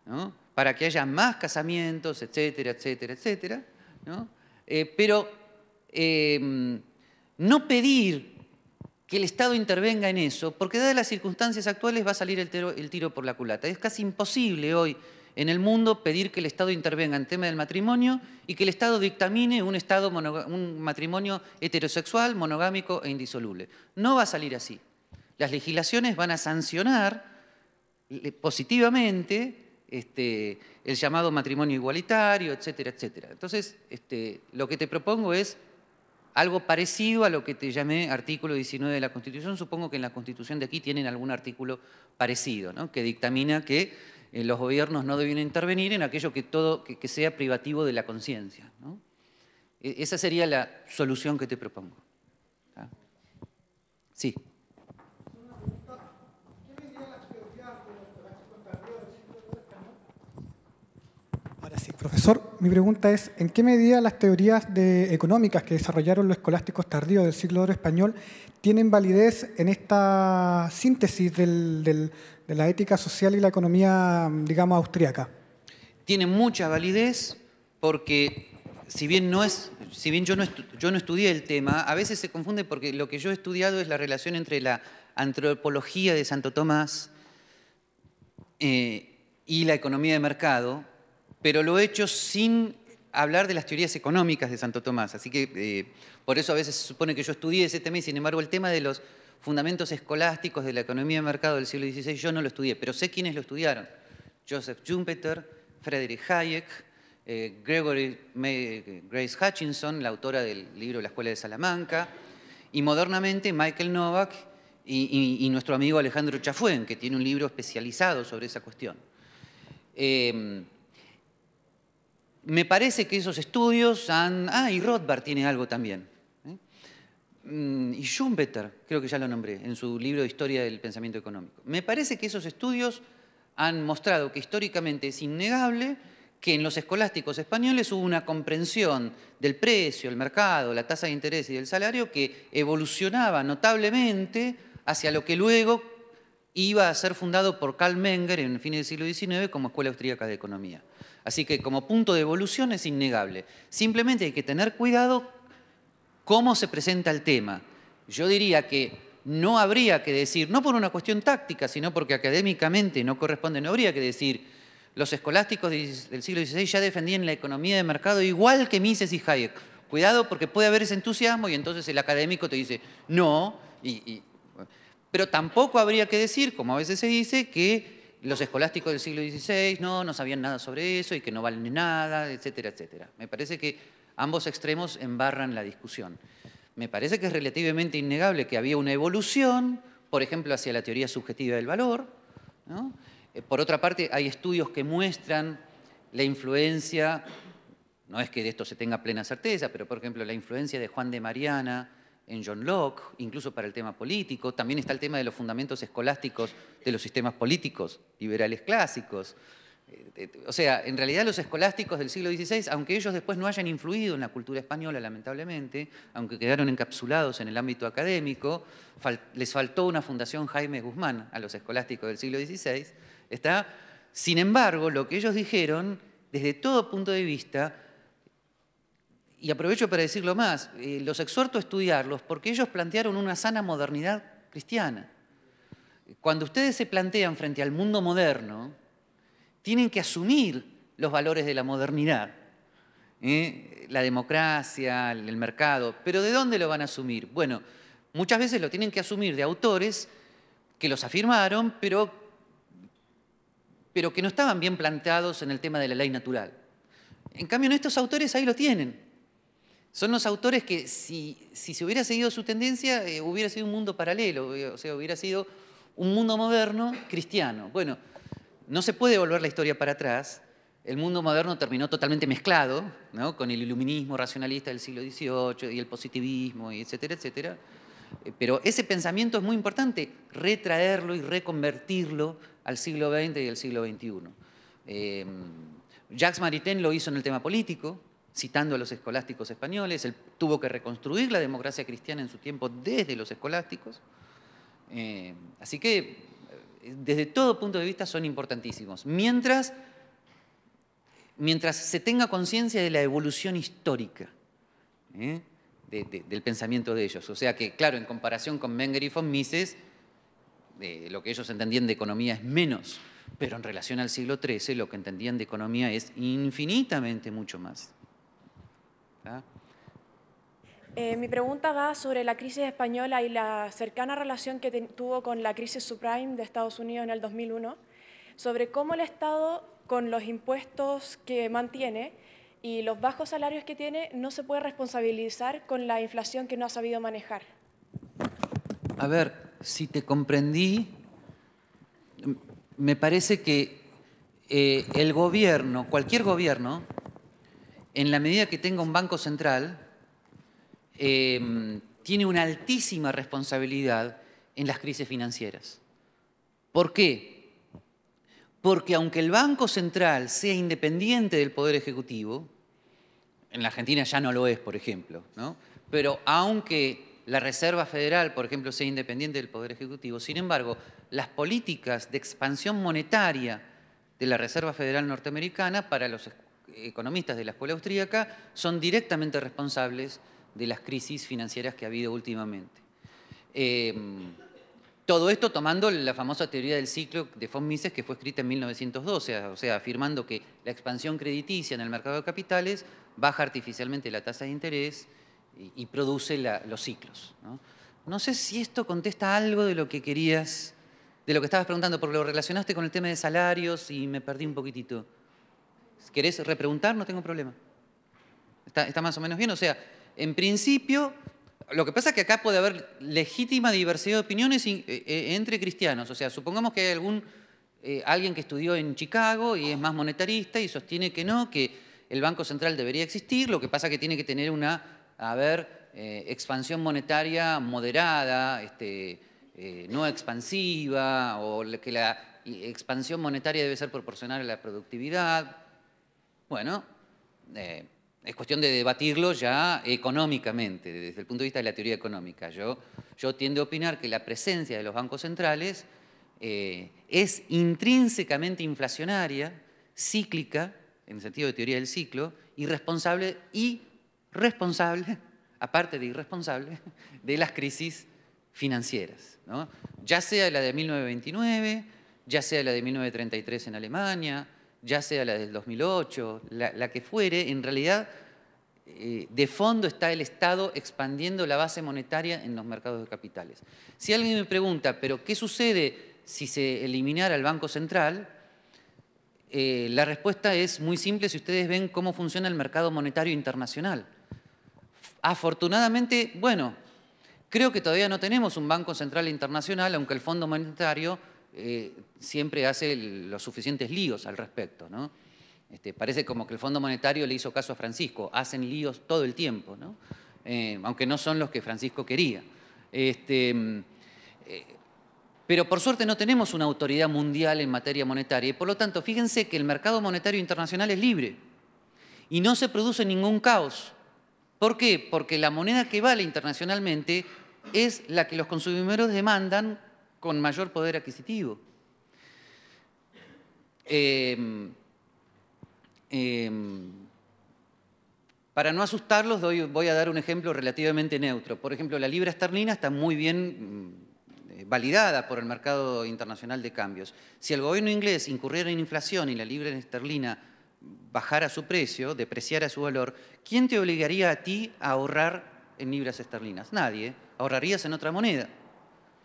¿no? Para que haya más casamientos, etcétera, etcétera, etcétera, ¿no? Pero no pedir que el Estado intervenga en eso, porque dadas las circunstancias actuales va a salir el tiro por la culata. Es casi imposible hoy en el mundo pedir que el Estado intervenga en tema del matrimonio y que el Estado dictamine un matrimonio heterosexual, monogámico e indisoluble. No va a salir así. Las legislaciones van a sancionar positivamente el llamado matrimonio igualitario, etcétera, etcétera. Entonces, lo que te propongo es algo parecido a lo que te llamé artículo 19 de la Constitución. Supongo que en la Constitución de aquí tienen algún artículo parecido, ¿no? Que dictamina que los gobiernos no deben intervenir en aquello que sea privativo de la conciencia, ¿no? Esa sería la solución que te propongo. ¿Está? Sí. Ahora sí, profesor, mi pregunta es, ¿en qué medida las teorías económicas que desarrollaron los escolásticos tardíos del siglo oro español tienen validez en esta síntesis de la ética social y la economía, digamos, austríaca? Tienen mucha validez porque, si bien yo no estudié el tema, a veces se confunde porque lo que yo he estudiado es la relación entre la antropología de Santo Tomás y la economía de mercado, pero lo he hecho sin hablar de las teorías económicas de Santo Tomás. Así que por eso a veces se supone que yo estudié ese tema y sin embargo el tema de los fundamentos escolásticos de la economía de mercado del siglo XVI yo no lo estudié, pero sé quiénes lo estudiaron. Joseph Schumpeter, Friedrich Hayek, Gregory Grace Hutchinson, la autora del libro La Escuela de Salamanca, y modernamente Michael Novak y nuestro amigo Alejandro Chafuen, que tiene un libro especializado sobre esa cuestión. Me parece que esos estudios han... y Rothbard tiene algo también. Y Schumpeter, creo que ya lo nombré, en su libro de Historia del Pensamiento Económico. Me parece que esos estudios han mostrado que históricamente es innegable que en los escolásticos españoles hubo una comprensión del precio, el mercado, la tasa de interés y del salario que evolucionaba notablemente hacia lo que luego iba a ser fundado por Karl Menger en fines del siglo XIX como Escuela Austríaca de Economía. Así que como punto de evolución es innegable. Simplemente hay que tener cuidado cómo se presenta el tema. Yo diría que no habría que decir, no por una cuestión táctica, sino porque académicamente no corresponde, no habría que decir, los escolásticos del siglo XVI ya defendían la economía de mercado igual que Mises y Hayek. Cuidado porque puede haber ese entusiasmo y entonces el académico te dice, no, pero tampoco habría que decir, como a veces se dice, que los escolásticos del siglo XVI no sabían nada sobre eso y que no valen nada, etcétera, etcétera. Me parece que ambos extremos embarran la discusión. Me parece que es relativamente innegable que había una evolución, por ejemplo, hacia la teoría subjetiva del valor, ¿no? Por otra parte, hay estudios que muestran la influencia, no es que de esto se tenga plena certeza, pero por ejemplo la influencia de Juan de Mariana en John Locke, incluso para el tema político. También está el tema de los fundamentos escolásticos de los sistemas políticos liberales clásicos. O sea, en realidad los escolásticos del siglo XVI, aunque ellos después no hayan influido en la cultura española, lamentablemente, aunque quedaron encapsulados en el ámbito académico, les faltó una fundación Jaime Guzmán a los escolásticos del siglo XVI. Sin embargo, lo que ellos dijeron, desde todo punto de vista, y aprovecho para decirlo más, los exhorto a estudiarlos porque ellos plantearon una sana modernidad cristiana. Cuando ustedes se plantean frente al mundo moderno, tienen que asumir los valores de la modernidad, la democracia, el mercado. ¿Pero de dónde lo van a asumir? Bueno, muchas veces lo tienen que asumir de autores que los afirmaron, pero que no estaban bien planteados en el tema de la ley natural. En cambio, en estos autores ahí lo tienen. Son los autores que, si se hubiera seguido su tendencia, hubiera sido un mundo paralelo, o sea, hubiera sido un mundo moderno cristiano. Bueno, no se puede volver la historia para atrás. El mundo moderno terminó totalmente mezclado, ¿no?, con el iluminismo racionalista del siglo XVIII y el positivismo, y etcétera, etcétera. Pero ese pensamiento es muy importante, retraerlo y reconvertirlo al siglo XX y al siglo XXI. Jacques Maritain lo hizo en el tema político, citando a los escolásticos españoles. Él tuvo que reconstruir la democracia cristiana en su tiempo desde los escolásticos. Así que, desde todo punto de vista, son importantísimos. Mientras se tenga conciencia de la evolución histórica del pensamiento de ellos. O sea que, claro, en comparación con Menger y von Mises, lo que ellos entendían de economía es menos, pero en relación al siglo XIII lo que entendían de economía es infinitamente mucho más. ¿Ah? Mi pregunta va sobre la crisis española y la cercana relación que tuvo con la crisis subprime de Estados Unidos en el 2001, sobre cómo el Estado, con los impuestos que mantiene y los bajos salarios que tiene, no se puede responsabilizar con la inflación que no ha sabido manejar. A ver, si te comprendí, me parece que el gobierno, cualquier gobierno, en la medida que tenga un banco central, tiene una altísima responsabilidad en las crisis financieras. ¿Por qué? Porque aunque el Banco Central sea independiente del Poder Ejecutivo, en la Argentina ya no lo es, por ejemplo, ¿no? Pero aunque la Reserva Federal, por ejemplo, sea independiente del Poder Ejecutivo, sin embargo, las políticas de expansión monetaria de la Reserva Federal norteamericana, para los economistas de la escuela austríaca, son directamente responsables de las crisis financieras que ha habido últimamente. Todo esto tomando la famosa teoría del ciclo de von Mises, que fue escrita en 1912, o sea, afirmando que la expansión crediticia en el mercado de capitales baja artificialmente la tasa de interés y produce los ciclos, ¿no? No sé si esto contesta algo de lo que querías, de lo que estabas preguntando, porque lo relacionaste con el tema de salarios y me perdí un poquitito. ¿Querés repreguntar? No tengo problema. ¿Está más o menos bien? O sea, en principio, lo que pasa es que acá puede haber legítima diversidad de opiniones entre cristianos. O sea, supongamos que hay alguien que estudió en Chicago y es más monetarista y sostiene que no, que el Banco Central debería existir, lo que pasa es que tiene que tener una, expansión monetaria moderada, no expansiva, o que la expansión monetaria debe ser proporcional a la productividad. Bueno, es cuestión de debatirlo ya económicamente, desde el punto de vista de la teoría económica. Yo tiendo a opinar que la presencia de los bancos centrales es intrínsecamente inflacionaria, cíclica, en el sentido de teoría del ciclo, y responsable, aparte de irresponsable, de las crisis financieras, ¿no? Ya sea la de 1929, ya sea la de 1933 en Alemania, ya sea la del 2008, la que fuere, en realidad de fondo está el Estado expandiendo la base monetaria en los mercados de capitales. Si alguien me pregunta, ¿pero qué sucede si se eliminara el Banco Central, la respuesta es muy simple si ustedes ven cómo funciona el mercado monetario internacional. Afortunadamente, bueno, creo que todavía no tenemos un Banco Central Internacional, aunque el Fondo Monetario siempre hace los suficientes líos al respecto, ¿no? Parece como que el Fondo Monetario le hizo caso a Francisco, hacen líos todo el tiempo, ¿no? Aunque no son los que Francisco quería. Pero por suerte no tenemos una autoridad mundial en materia monetaria y por lo tanto fíjense que el mercado monetario internacional es libre y no se produce ningún caos. ¿Por qué? Porque la moneda que vale internacionalmente es la que los consumidores demandan con mayor poder adquisitivo. Para no asustarlos voy a dar un ejemplo relativamente neutro. Por ejemplo, la libra esterlina está muy bien validada por el mercado internacional de cambios. Si el gobierno inglés incurriera en inflación y la libra esterlina bajara su precio, depreciara su valor, ¿quién te obligaría a ti a ahorrar en libras esterlinas? Nadie. Ahorrarías en otra moneda.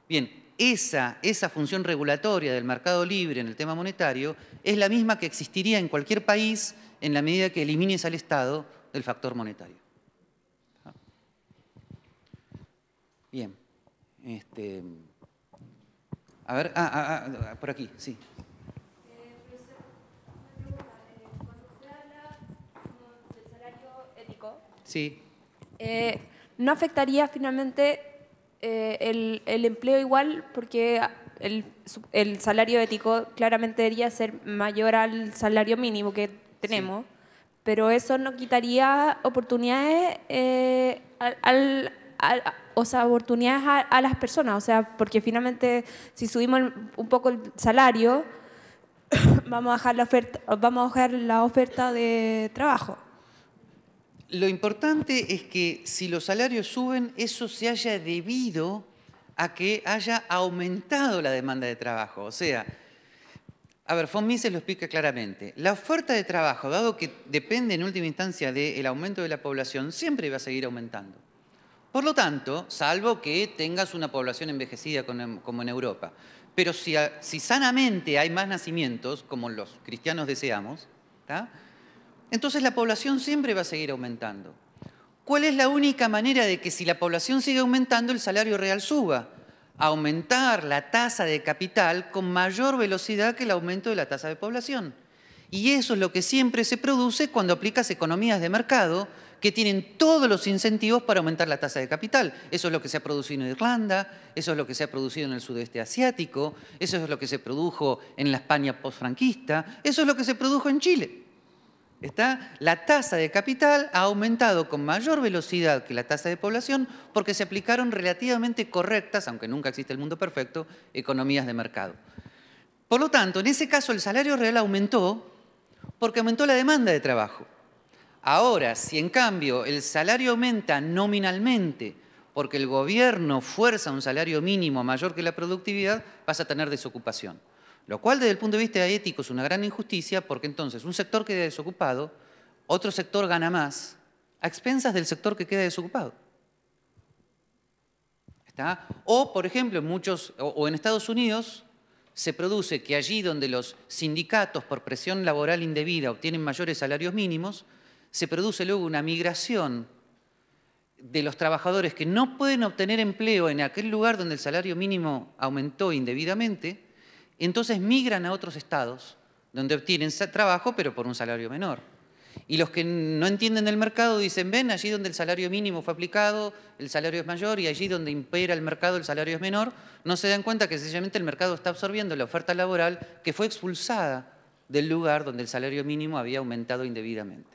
Bien, esa función regulatoria del mercado libre en el tema monetario es la misma que existiría en cualquier país en la medida que elimines al Estado del factor monetario. Bien. A ver, por aquí, sí. Cuando usted habla del salario ético, Sí. ¿no afectaría finalmente el empleo igual? Porque el salario ético claramente debería ser mayor al salario mínimo que tenemos, sí, pero eso no quitaría oportunidades o sea, oportunidades a las personas, o sea, porque finalmente si subimos un poco el salario, vamos a bajar la oferta de trabajo. Lo importante es que si los salarios suben, eso se haya debido a que haya aumentado la demanda de trabajo. O sea, a ver, von Mises lo explica claramente. La oferta de trabajo, dado que depende en última instancia del aumento de la población, siempre va a seguir aumentando. Por lo tanto, salvo que tengas una población envejecida como en Europa, pero si sanamente hay más nacimientos, como los cristianos deseamos, ¿tá?, entonces la población siempre va a seguir aumentando. ¿Cuál es la única manera de que si la población sigue aumentando el salario real suba? Aumentar la tasa de capital con mayor velocidad que el aumento de la tasa de población. Y eso es lo que siempre se produce cuando aplicas economías de mercado que tienen todos los incentivos para aumentar la tasa de capital. Eso es lo que se ha producido en Irlanda, eso es lo que se ha producido en el sudeste asiático, eso es lo que se produjo en la España postfranquista, eso es lo que se produjo en Chile. La tasa de capital ha aumentado con mayor velocidad que la tasa de población porque se aplicaron relativamente correctas, aunque nunca existe el mundo perfecto, economías de mercado. Por lo tanto, en ese caso el salario real aumentó porque aumentó la demanda de trabajo. Ahora, si en cambio el salario aumenta nominalmente porque el gobierno fuerza un salario mínimo mayor que la productividad, vas a tener desocupación. Lo cual desde el punto de vista ético es una gran injusticia porque entonces un sector queda desocupado, otro sector gana más, a expensas del sector que queda desocupado. ¿Está? O, por ejemplo, en Estados Unidos se produce que allí donde los sindicatos por presión laboral indebida obtienen mayores salarios mínimos, se produce luego una migración de los trabajadores que no pueden obtener empleo en aquel lugar donde el salario mínimo aumentó indebidamente. Entonces migran a otros estados donde obtienen trabajo pero por un salario menor. Y los que no entienden el mercado dicen, ven, allí donde el salario mínimo fue aplicado, el salario es mayor y allí donde impera el mercado el salario es menor, no se dan cuenta que sencillamente el mercado está absorbiendo la oferta laboral que fue expulsada del lugar donde el salario mínimo había aumentado indebidamente.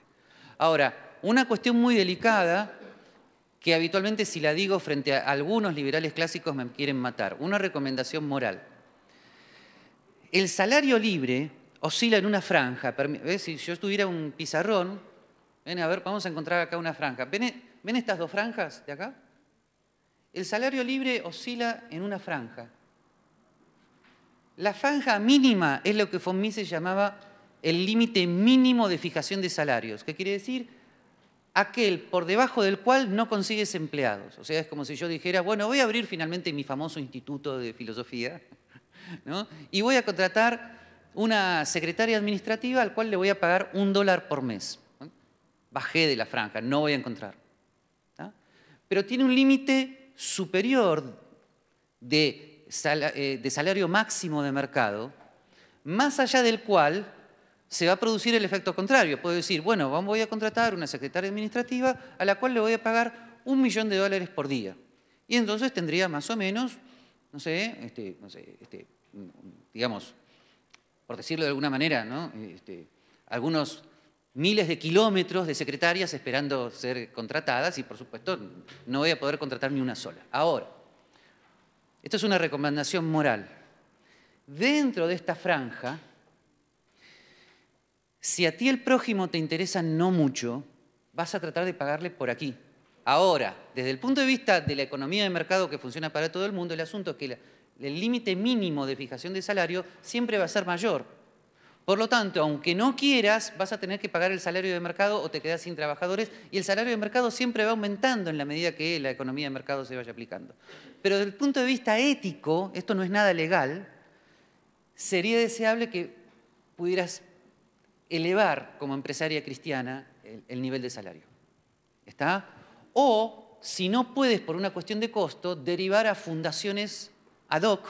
Ahora, una cuestión muy delicada que habitualmente si la digo frente a algunos liberales clásicos me quieren matar, una recomendación moral. El salario libre oscila en una franja. ¿Ves? Si yo tuviera un pizarrón, ven a ver, vamos a encontrar acá una franja. ¿Ven estas dos franjas de acá? El salario libre oscila en una franja. La franja mínima es lo que von Mises llamaba el límite mínimo de fijación de salarios. ¿Qué quiere decir? Aquel por debajo del cual no consigues empleados. O sea, es como si yo dijera, bueno, voy a abrir finalmente mi famoso instituto de filosofía. ¿no? Y voy a contratar una secretaria administrativa al cual le voy a pagar $1 por mes. ¿No? Bajé de la franja, no voy a encontrar. ¿Tá? Pero tiene un límite superior de salario máximo de mercado, más allá del cual se va a producir el efecto contrario. Puedo decir, bueno, voy a contratar una secretaria administrativa a la cual le voy a pagar $1 millón por día. Y entonces tendría más o menos, digamos, por decirlo de alguna manera, ¿no? Algunos miles de kilómetros de secretarias esperando ser contratadas y, por supuesto, no voy a poder contratar ni una sola. Ahora, esto es una recomendación moral. Dentro de esta franja, si a ti el prójimo te interesa no mucho, vas a tratar de pagarle por aquí. Ahora, desde el punto de vista de la economía de mercado que funciona para todo el mundo, el asunto es que el límite mínimo de fijación de salario siempre va a ser mayor. Por lo tanto, aunque no quieras, vas a tener que pagar el salario de mercado o te quedas sin trabajadores y el salario de mercado siempre va aumentando en la medida que la economía de mercado se vaya aplicando. Pero desde el punto de vista ético, esto no es nada legal, sería deseable que pudieras elevar como empresaria cristiana el nivel de salario. ¿Está? O, si no puedes por una cuestión de costo, derivar a fundaciones ad hoc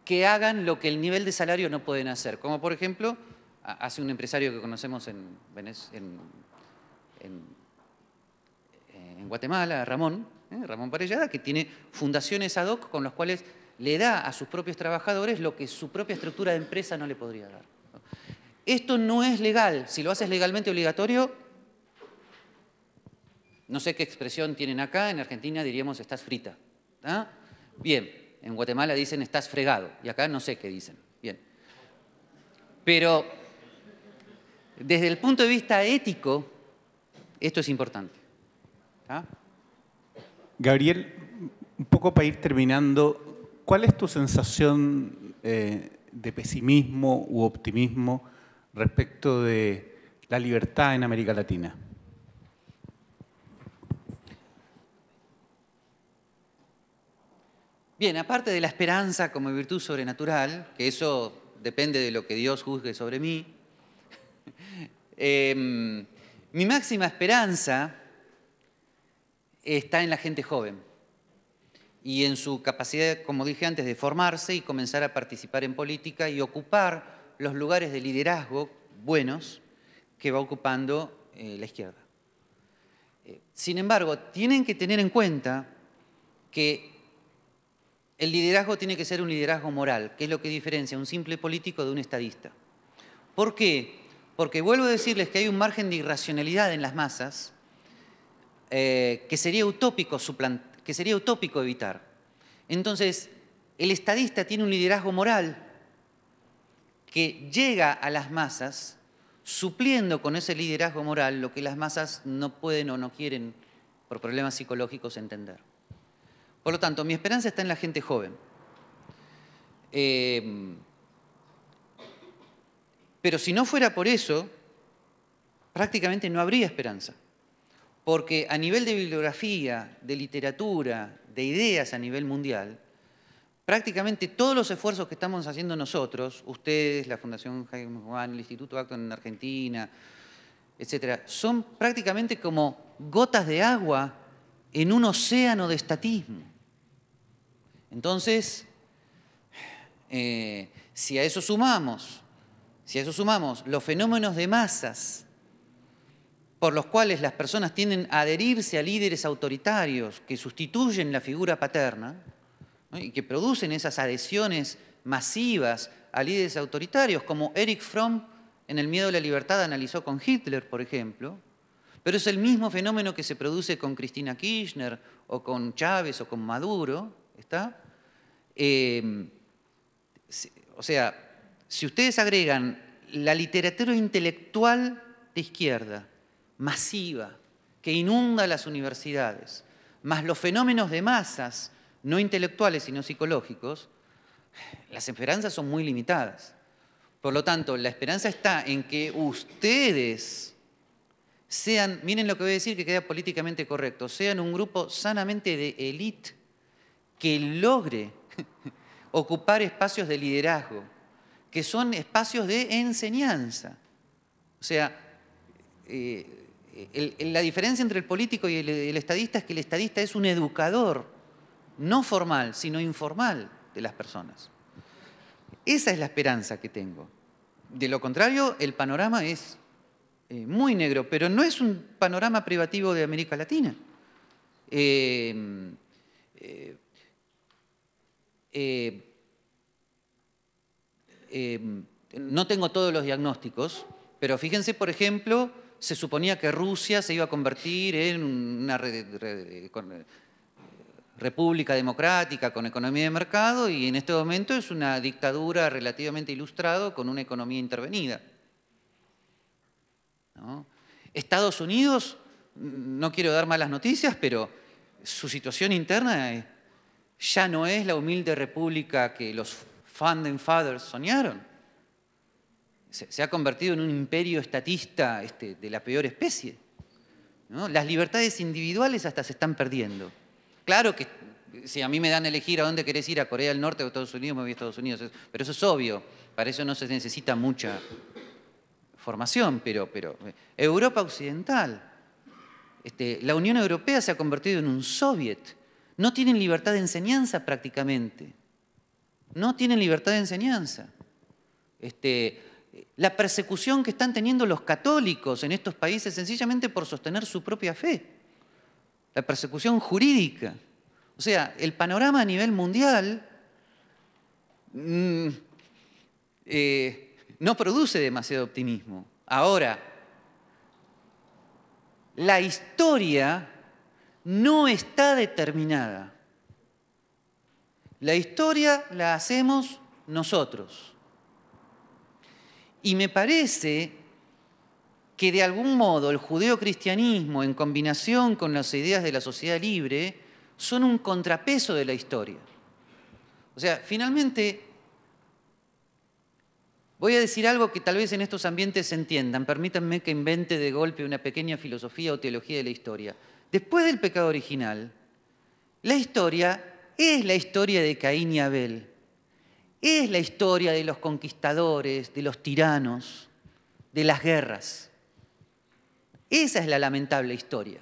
que hagan lo que el nivel de salario no pueden hacer. Como por ejemplo, hace un empresario que conocemos en Guatemala, Ramón Parellada, que tiene fundaciones ad hoc con las cuales le da a sus propios trabajadores lo que su propia estructura de empresa no le podría dar. Esto no es legal. Si lo haces legalmente obligatorio, no sé qué expresión tienen acá, en Argentina diríamos estás frita. ¿Ah? Bien, en Guatemala dicen estás fregado, y acá no sé qué dicen. Bien. Pero desde el punto de vista ético, esto es importante. ¿Ah? Gabriel, un poco para ir terminando, ¿cuál es tu sensación de pesimismo u optimismo respecto de la libertad en América Latina? Bien, aparte de la esperanza como virtud sobrenatural, que eso depende de lo que Dios juzgue sobre mí, mi máxima esperanza está en la gente joven y en su capacidad, como dije antes, de formarse y comenzar a participar en política y ocupar los lugares de liderazgo buenos que va ocupando la izquierda. Sin embargo, tienen que tener en cuenta que el liderazgo tiene que ser un liderazgo moral, que es lo que diferencia a un simple político de un estadista. ¿Por qué? Porque vuelvo a decirles que hay un margen de irracionalidad en las masas que sería utópico evitar. Entonces, el estadista tiene un liderazgo moral que llega a las masas supliendo con ese liderazgo moral lo que las masas no pueden o no quieren por problemas psicológicos entender. Por lo tanto, mi esperanza está en la gente joven. Pero si no fuera por eso, prácticamente no habría esperanza. Porque a nivel de bibliografía, de literatura, de ideas a nivel mundial, prácticamente todos los esfuerzos que estamos haciendo nosotros, ustedes, la Fundación Jaime Guzmán, el Instituto Acton en Argentina, etcétera, son prácticamente como gotas de agua en un océano de estatismo. Entonces, si a eso sumamos los fenómenos de masas por los cuales las personas tienden a adherirse a líderes autoritarios que sustituyen la figura paterna, ¿no? Y que producen esas adhesiones masivas a líderes autoritarios, como Erich Fromm en El miedo a la libertad analizó con Hitler, por ejemplo, pero es el mismo fenómeno que se produce con Cristina Kirchner o con Chávez o con Maduro, ¿está? O sea, si ustedes agregan la literatura intelectual de izquierda, masiva, que inunda las universidades, más los fenómenos de masas, no intelectuales sino psicológicos, las esperanzas son muy limitadas. Por lo tanto, la esperanza está en que ustedes sean, miren lo que voy a decir que queda políticamente correcto, sean un grupo sanamente de élite que logre ocupar espacios de liderazgo, que son espacios de enseñanza. O sea, la diferencia entre el político y el estadista es que el estadista es un educador, no formal, sino informal de las personas. Esa es la esperanza que tengo. De lo contrario, el panorama es muy negro, pero no es un panorama privativo de América Latina. No tengo todos los diagnósticos, pero fíjense, por ejemplo, se suponía que Rusia se iba a convertir en una república democrática con economía de mercado y en este momento es una dictadura relativamente ilustrada con una economía intervenida, ¿no? Estados Unidos, no quiero dar malas noticias, pero su situación interna ya no es la humilde república que los Founding Fathers soñaron. Se ha convertido en un imperio estatista de la peor especie, ¿no? Las libertades individuales hasta se están perdiendo. Claro que si a mí me dan a elegir a dónde querés ir, a Corea del Norte o a Estados Unidos, me voy a Estados Unidos. Pero eso es obvio, para eso no se necesita mucha formación, pero Europa Occidental, la Unión Europea se ha convertido en un soviet. No tienen libertad de enseñanza prácticamente. No tienen libertad de enseñanza. La persecución que están teniendo los católicos en estos países sencillamente por sostener su propia fe. La persecución jurídica. O sea, el panorama a nivel mundial no produce demasiado optimismo. Ahora, la historia no está determinada. La historia la hacemos nosotros. Y me parece que de algún modo el judeocristianismo en combinación con las ideas de la sociedad libre son un contrapeso de la historia. O sea, finalmente, voy a decir algo que tal vez en estos ambientes se entiendan. Permítanme que invente de golpe una pequeña filosofía o teología de la historia. Después del pecado original, la historia es la historia de Caín y Abel. Es la historia de los conquistadores, de los tiranos, de las guerras. Esa es la lamentable historia.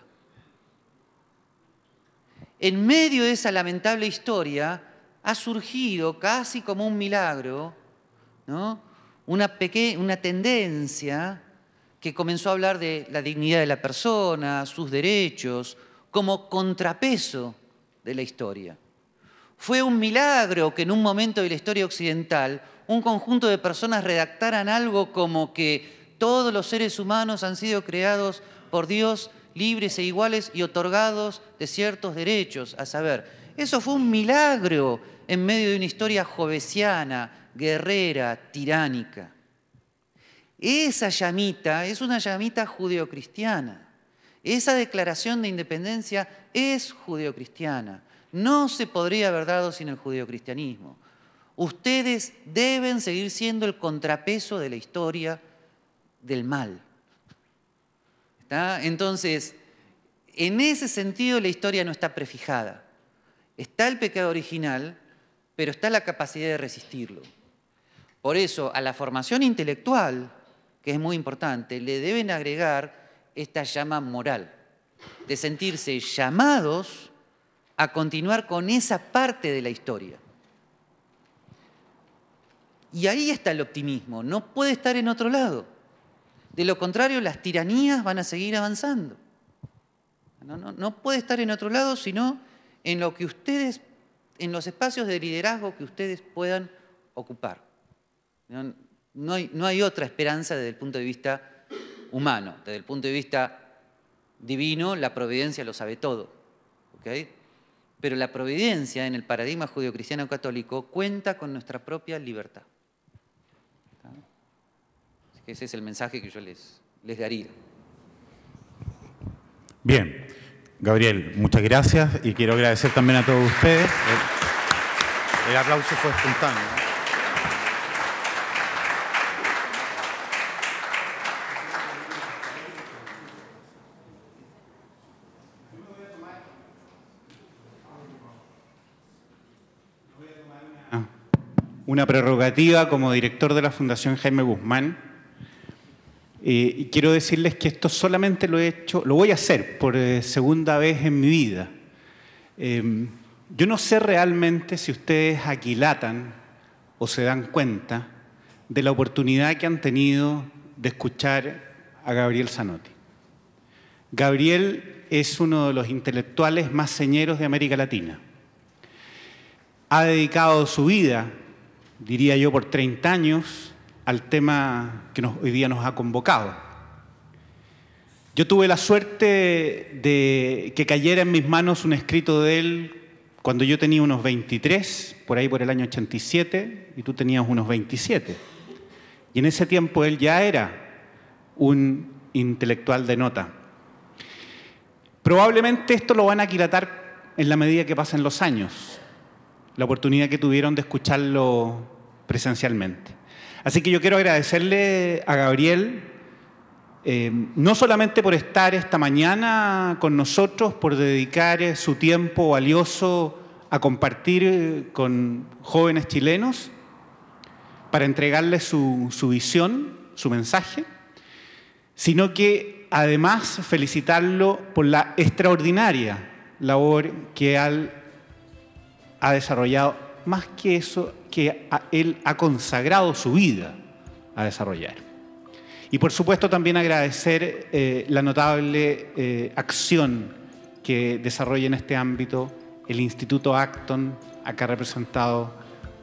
En medio de esa lamentable historia ha surgido casi como un milagro, ¿no?, una tendencia que comenzó a hablar de la dignidad de la persona, sus derechos, como contrapeso de la historia. Fue un milagro que en un momento de la historia occidental un conjunto de personas redactaran algo como que todos los seres humanos han sido creados por Dios libres e iguales y otorgados de ciertos derechos. A saber, eso fue un milagro en medio de una historia jovesiana, guerrera, tiránica. Esa llamita es una llamita judeocristiana. Esa declaración de independencia es judeocristiana. No se podría haber dado sin el judeocristianismo. Ustedes deben seguir siendo el contrapeso de la historia del mal. ¿Está? Entonces, en ese sentido la historia no está prefijada. Está el pecado original, pero está la capacidad de resistirlo. Por eso, a la formación intelectual, que es muy importante, le deben agregar esta llama moral, de sentirse llamados a continuar con esa parte de la historia. Y ahí está el optimismo, no puede estar en otro lado. De lo contrario, las tiranías van a seguir avanzando. No puede estar en otro lado, sino en lo que ustedes, en los espacios de liderazgo que ustedes puedan ocupar. No hay otra esperanza desde el punto de vista humano. Desde el punto de vista divino, la providencia lo sabe todo, ¿okay? Pero la providencia en el paradigma judeocristiano católico cuenta con nuestra propia libertad. Así que ese es el mensaje que yo les daría. Bien, Gabriel, muchas gracias y quiero agradecer también a todos ustedes. El aplauso fue espontáneo. una prerrogativa como director de la Fundación Jaime Guzmán. Y quiero decirles que esto solamente lo voy a hacer por segunda vez en mi vida. Yo no sé realmente si ustedes aquilatan o se dan cuenta de la oportunidad que han tenido de escuchar a Gabriel Zanotti. Gabriel es uno de los intelectuales más señeros de América Latina. Ha dedicado su vida, diría yo, por 30 años al tema que hoy día nos ha convocado. Yo tuve la suerte de que cayera en mis manos un escrito de él cuando yo tenía unos 23, por ahí por el año 87, y tú tenías unos 27. Y en ese tiempo él ya era un intelectual de nota. Probablemente esto lo van a aquilatar en la medida que pasen los años, la oportunidad que tuvieron de escucharlo presencialmente. Así que yo quiero agradecerle a Gabriel, no solamente por estar esta mañana con nosotros, por dedicar su tiempo valioso a compartir con jóvenes chilenos, para entregarles su visión, su mensaje, sino que además felicitarlo por la extraordinaria labor que ha desarrollado, más que eso, que él ha consagrado su vida a desarrollar. Y por supuesto también agradecer la notable acción que desarrolla en este ámbito el Instituto Acton, acá representado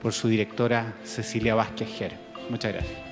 por su directora Cecilia Vázquez Ger. Muchas gracias.